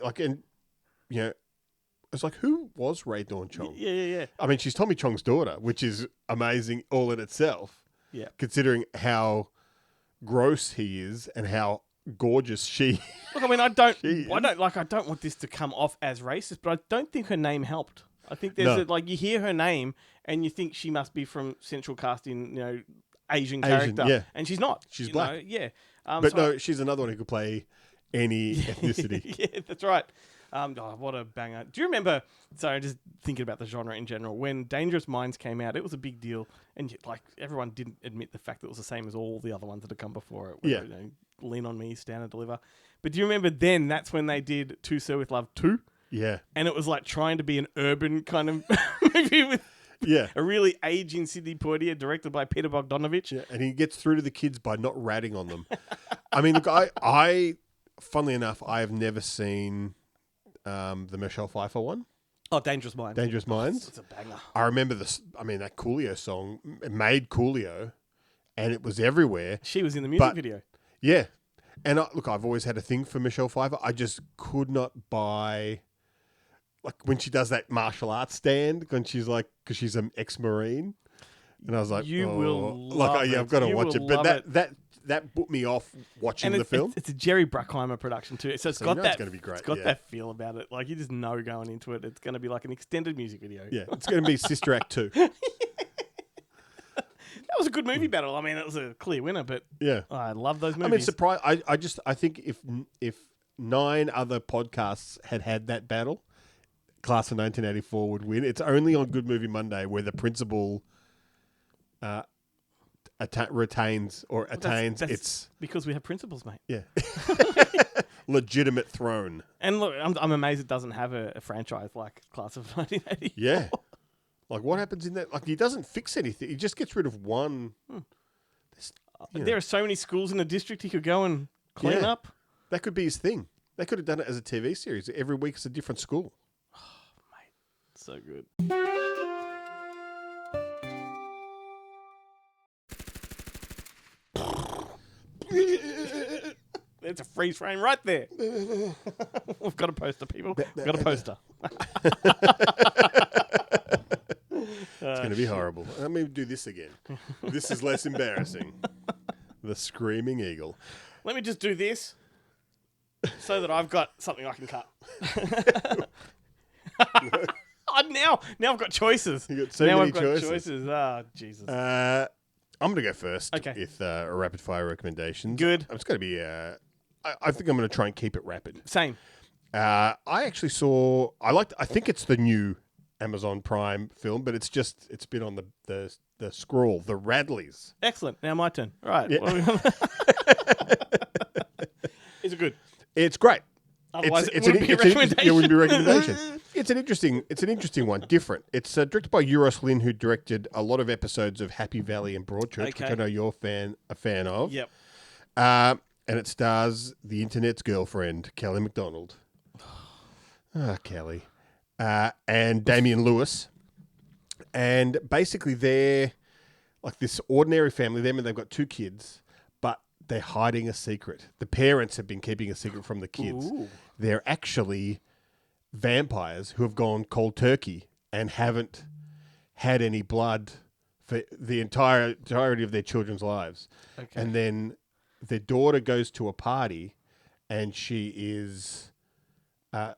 like, who was Ray Dawn Chong? Yeah. I mean, she's Tommy Chong's daughter, which is amazing all in itself. Yeah. Considering how gross he is and how gorgeous she. Look, I mean, I don't want this to come off as racist, but I don't think her name helped. I think there's you hear her name and you think she must be from Central Casting, Asian character, yeah. And she's not. She's black. Yeah. No, she's another one who could play any ethnicity. Yeah, that's right. What a banger. Do you remember, sorry, just thinking about the genre in general, when Dangerous Minds came out, it was a big deal. And everyone didn't admit the fact that it was the same as all the other ones that had come before it. Yeah. Lean on Me, Stand and Deliver. But do you remember then, that's when they did To Sir With Love 2? Yeah. And it was like trying to be an urban kind of movie with a really aging Sidney Poitier, directed by Peter Bogdanovich. Yeah, and he gets through to the kids by not ratting on them. I mean, look, I funnily enough, I have never seen the Michelle Pfeiffer one. Oh, Dangerous Minds. Dangerous Minds. It's a banger. I remember this. I mean, that Coolio song, it made Coolio, and it was everywhere. She was in the music video. Yeah. And I've always had a thing for Michelle Pfeiffer. I just could not buy, like, when she does that martial arts stand, when she's like, because she's an ex-Marine. And I was like, you will love it. I've got to watch it. But that put me off watching the film. It's a Jerry Bruckheimer production too. So it's got that. It's going to be great. It's got that feel about it. Like, you just know going into it, it's going to be like an extended music video. Yeah, it's going to be Sister Act 2. That was a good movie battle. I mean, it was a clear winner, but yeah, I love those movies. I mean, surprise. I think if 9 other podcasts had that battle, Class of 1984 would win. It's only on Good Movie Monday where the principal retains or attains its, because we have principles, mate. Yeah. Legitimate throne. And look, I'm amazed it doesn't have a franchise like Class of 1984. Yeah. Like, what happens in that? Like, he doesn't fix anything. He just gets rid of one. There are so many schools in the district he could go and clean up. That could be his thing. They could have done it as a TV series. Every week it's a different school. Oh, mate. So good. There's a freeze frame right there. We've got a poster, people. We've got a poster. It's going to be horrible. Let me do this again. This is less embarrassing. The Screaming Eagle. Let me just do this so that I've got something I can cut. Now I've got choices. You've got so many I've got choices. Ah, Jesus. I'm going to go first Okay. with a rapid fire recommendation. Good. It's going to be, I think I'm going to try and keep it rapid. Same. I actually saw, I think it's the new Amazon Prime film, but it's been on the scroll, The Radleys. Excellent. Now my turn. All right. Yeah. Is it good? It's great. Otherwise, it wouldn't be a recommendation. It wouldn't be a recommendation. It's an interesting one, different. It's directed by Euros Lynn, who directed a lot of episodes of Happy Valley and Broadchurch, which I know you're a fan of. Yep. And it stars the internet's girlfriend, Kelly MacDonald. Kelly. And Damian Lewis. And basically they're like this ordinary family. They've got 2 kids, but they're hiding a secret. The parents have been keeping a secret from the kids. Ooh. They're actually vampires who have gone cold turkey and haven't had any blood for the entirety of their children's lives. Okay. And then their daughter goes to a party, and she is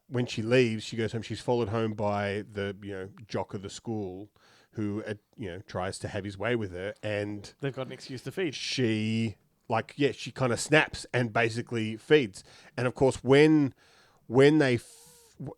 when she leaves, she goes home. She's followed home by the jock of the school, who tries to have his way with her, and they've got an excuse to feed. She kind of snaps and basically feeds. And of course, when they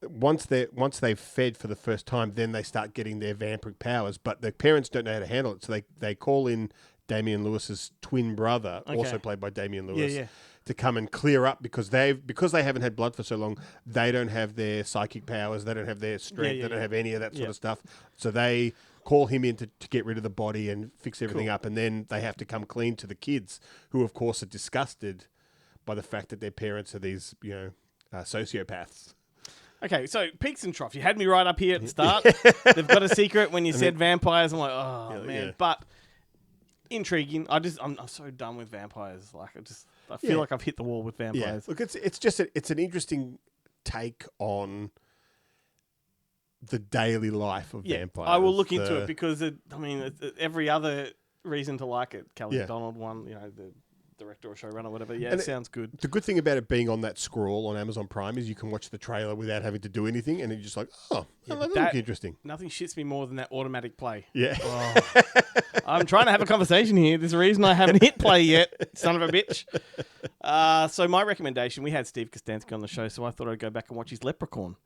once they've fed for the first time, then they start getting their vampiric powers. But the parents don't know how to handle it, so they call in Damian Lewis's twin brother, also played by Damian Lewis, to come and clear up because they haven't had blood for so long. They don't have their psychic powers. They don't have their strength. They don't have any of that sort of stuff. So they call him in to get rid of the body and fix everything up, and then they have to come clean to the kids, who of course are disgusted by the fact that their parents are these sociopaths. Okay, so peaks and troughs. You had me right up here at the start. They've got a secret. When you said vampires, I'm like, oh man. Yeah. But intriguing. I'm so done with vampires. Like I feel like I've hit the wall with vampires. Yeah. Look, it's an interesting take on the daily life of vampires. I will look into it because every other reason to like it. Kelly MacDonald one, the director or showrunner, whatever. Yeah, it sounds good. The good thing about it being on that scroll on Amazon Prime is you can watch the trailer without having to do anything, and you're just like, that looks interesting. Nothing shits me more than that automatic play. Yeah. Oh. I'm trying to have a conversation here. There's a reason I haven't hit play yet, son of a bitch. So my recommendation, we had Steve Kostanski on the show, so I thought I'd go back and watch his Leprechaun.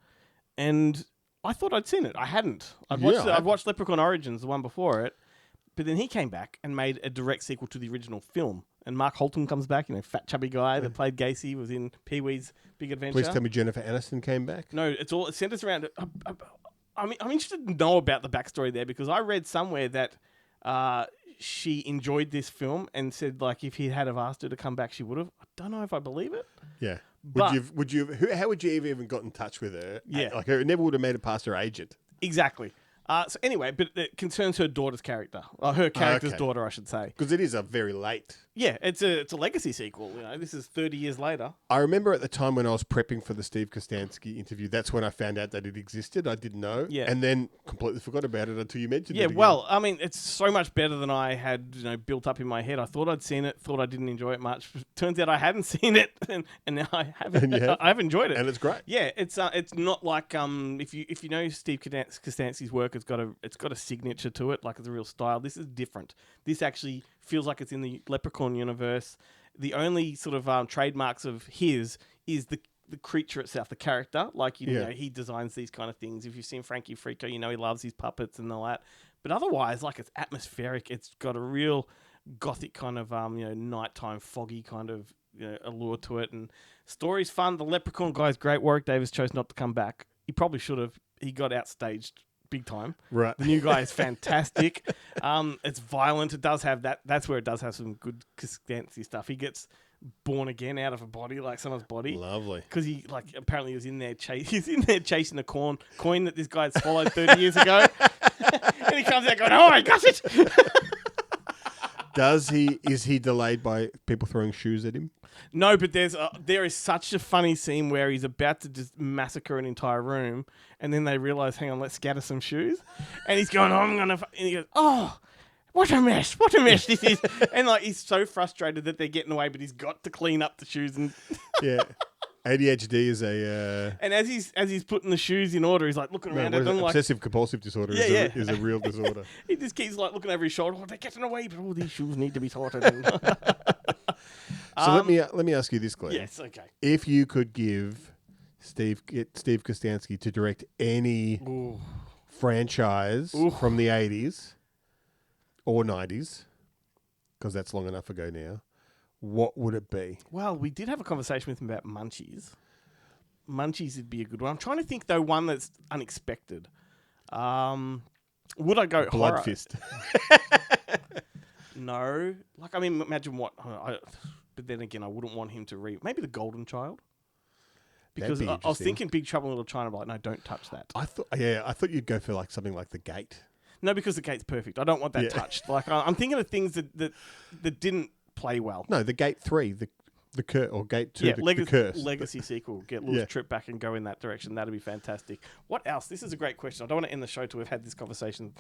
And I thought I'd seen it. I hadn't. I'd watched Leprechaun Origins, the one before it, but then he came back and made a direct sequel to the original film. And Mark Holton comes back, fat chubby guy that played Gacy, was in Pee-wee's Big Adventure. Please tell me Jennifer Aniston came back. No, it centers around. I'm interested to know about the backstory there because I read somewhere that she enjoyed this film and said like if he had have asked her to come back, she would have. I don't know if I believe it. Yeah. But, how would you even got in touch with her? Yeah. Like it never would have made it past her agent. Exactly. So anyway, but it concerns her daughter's character. Her character's daughter, I should say. Because it is a very late. Yeah, it's a legacy sequel. This is 30 years later. I remember at the time when I was prepping for the Steve Kostanski interview, that's when I found out that it existed. I didn't know. Yeah. And then completely forgot about it until you mentioned it. Yeah, well, it's so much better than I had built up in my head. I thought I'd seen it, thought I didn't enjoy it much. Turns out I hadn't seen it, and now I haven't. I've enjoyed it. And it's great. Yeah, it's not like if you know Steve Kostanski's work, it's got a signature to it, like it's a real style. This is different. This actually feels like it's in the Leprechaun universe. The only sort of trademarks of his is the creature itself, the character. Like, he designs these kind of things. If you've seen Frankie Frico, he loves his puppets and all that. But otherwise, like, it's atmospheric. It's got a real gothic kind of, nighttime foggy kind of allure to it. And story's fun. The Leprechaun guy's great. Warwick Davis chose not to come back. He probably should have. He got outstaged big time. Right. The new guy is fantastic. It's violent. It does have that. That's where it does have some good Kostanski stuff. He gets born again out of a body, like someone's body. Lovely. Because he apparently was in there. He's in there chasing a coin that this guy had swallowed 30 years ago, and he comes out going, "Oh, I got it." Is he delayed by people throwing shoes at him? No, but there is such a funny scene where he's about to just massacre an entire room, and then they realize, hang on, let's scatter some shoes, and he's going, and he goes, "Oh, what a mess this is," and he's so frustrated that they're getting away, but he's got to clean up the shoes and yeah. ADHD is and as he's putting the shoes in order, he's looking around at them obsessive compulsive disorder is a real disorder. He just keeps looking over his shoulder. They're getting away, but all these shoes need to be sorted. So let me ask you this, Glenn. Yes, okay. If you could give Steve Kostanski to direct any franchise from the 80s or 90s, because that's long enough ago now, what would it be? Well, we did have a conversation with him about Munchies. Munchies would be a good one. I'm trying to think though one that's unexpected. Would I go Blood horror? Fist. No. Like, I mean, imagine what... but then again, I wouldn't want him to read... Maybe The Golden Child? Because That'd be I was thinking Big Trouble in Little China, but like, no, don't touch that. I thought you'd go for like something like The Gate. No, because The Gate's perfect. I don't want that touched. Like, I'm thinking of things that didn't play well. No, The Gate 3, the curse, or Gate 2, the curse. Legacy sequel. Get Lou's trip back and go in that direction. That'd be fantastic. What else? This is a great question. I don't want to end the show till we've had this conversation.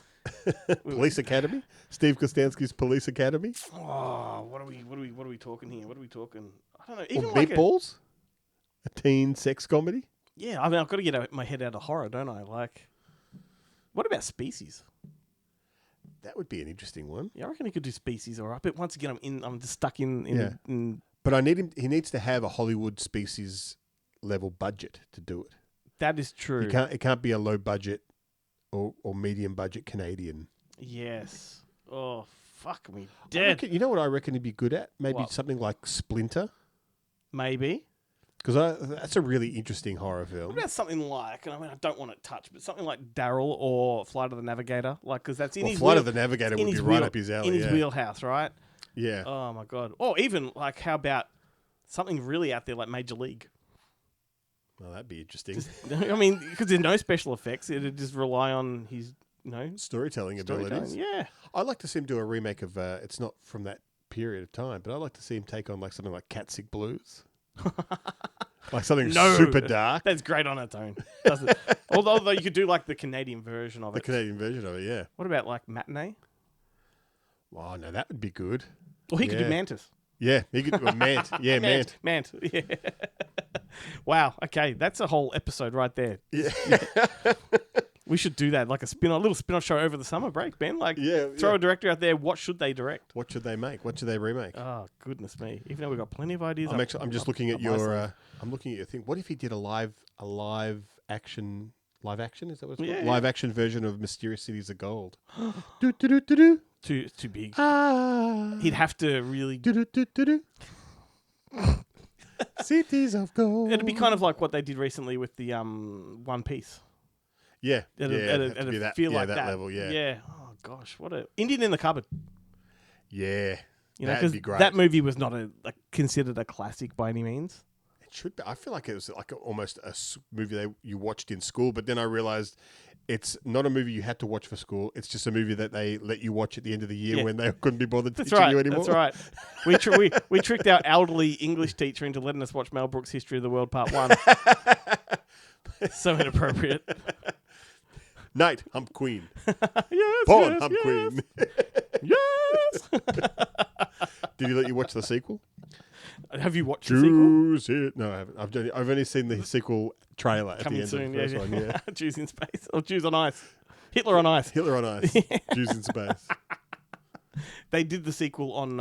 Police Academy? Steve Kostanski's Police Academy? Oh, what are we talking here? What are we talking? I don't know. Even Or like Meatballs? A teen sex comedy? Yeah, I mean, I've got to get my head out of horror, don't I? Like, what about Species? That would be an interesting one. Yeah, I reckon he could do Species, all right. But once again, I'm just stuck in. But he needs to have a Hollywood Species level budget to do it. That is true. It can't be a low budget or medium budget Canadian. Yes. Oh, fuck me dead. You know what I reckon he'd be good at? Maybe something like Splinter. Maybe. Because that's a really interesting horror film. What about something like, and I mean, I don't want it touched, but something like Daryl or Flight of the Navigator? Like, because that's in his Flight of the Navigator would be right up his alley. In his wheelhouse, right? Yeah. Oh, my God. Or even, like, how about something really out there like Major League? Well, that'd be interesting. I mean, because there's no special effects. It'd just rely on his, storytelling abilities. Yeah. I'd like to see him do a remake of, it's not from that period of time, but I'd like to see him take on like something like Cat Sick Blues. Like something super dark. That's great on its own. Although you could do like the Canadian version of it. The Canadian version of it, yeah. What about like Matinee? Oh, no, that would be good. Or he could do Mantis. Yeah, he could do a Mant. Yeah, Mant. Yeah. Wow. Okay, that's a whole episode right there. Yeah. We should do that, like a little spin-off show over the summer break, Ben. Like, throw a director out there. What should they direct? What should they make? What should they remake? Oh, goodness me! Even though we've got plenty of ideas. I'm just looking at your. I'm looking at your thing. What if he did a live action? Live action? Is that what it's called? Live action version of Mysterious Cities of Gold. Do do do do do. Too big. Ah. He'd have to really. Do do do do do. Cities of Gold. It'd be kind of like what they did recently with the One Piece. Yeah, it'd feel like that level. Yeah, yeah. Oh gosh, what a Indian in the Cupboard. Yeah, that'd be great. That movie was not considered a classic by any means. It should be. I feel like it was like almost a movie you watched in school, but then I realized it's not a movie you had to watch for school. It's just a movie that they let you watch at the end of the year when they couldn't be bothered teaching you anymore. That's right. We tricked our elderly English teacher into letting us watch Mel Brooks' History of the World Part 1. So inappropriate. Nate, I'm Queen. Yes, Paul, yes, I'm yes. Queen. Yes. Did he let you watch the sequel? Have you watched the sequel? No, I haven't. I've only seen the sequel trailer at Coming the end soon, of the first one. Yeah. Jews in space or Jews on ice. Hitler on ice. Hitler on ice. Jews in space. They did the sequel on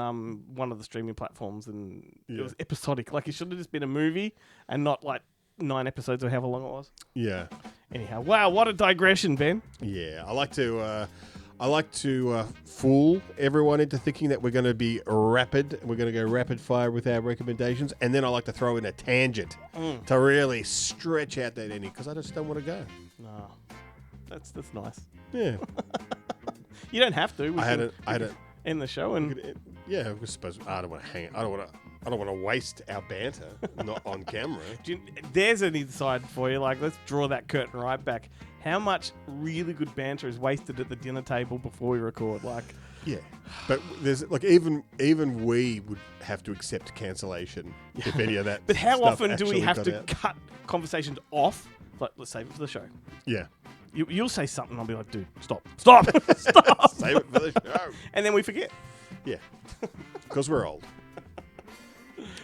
one of the streaming platforms, and it was episodic. Like, it should have just been a movie and not like 9 episodes or however long it was. Yeah. Anyhow, wow, what a digression, Ben. Yeah, I like to fool everyone into thinking that we're going to be rapid. We're going to go rapid fire with our recommendations, and then I like to throw in a tangent to really stretch out that ending because I just don't want to go. No, that's nice. Yeah. You don't have to. I had it. End the show and I suppose I don't want to hang. I don't want to waste our banter not on camera. There's an inside for you. Like, let's draw that curtain right back. How much really good banter is wasted at the dinner table before we record? Like, yeah, but there's like even we would have to accept cancellation if any of that. But how stuff often do we have to out. cut conversations off? Like, let's save it for the show. Yeah. You'll say something, I'll be like, dude, stop. Stop. Save it for the show. And then we forget. Yeah. Because we're old.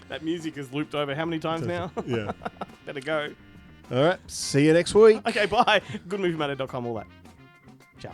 That music has looped over how many times now? Yeah. Better go. All right. See you next week. Okay, bye. Goodmoviemonday.com, all that. Ciao.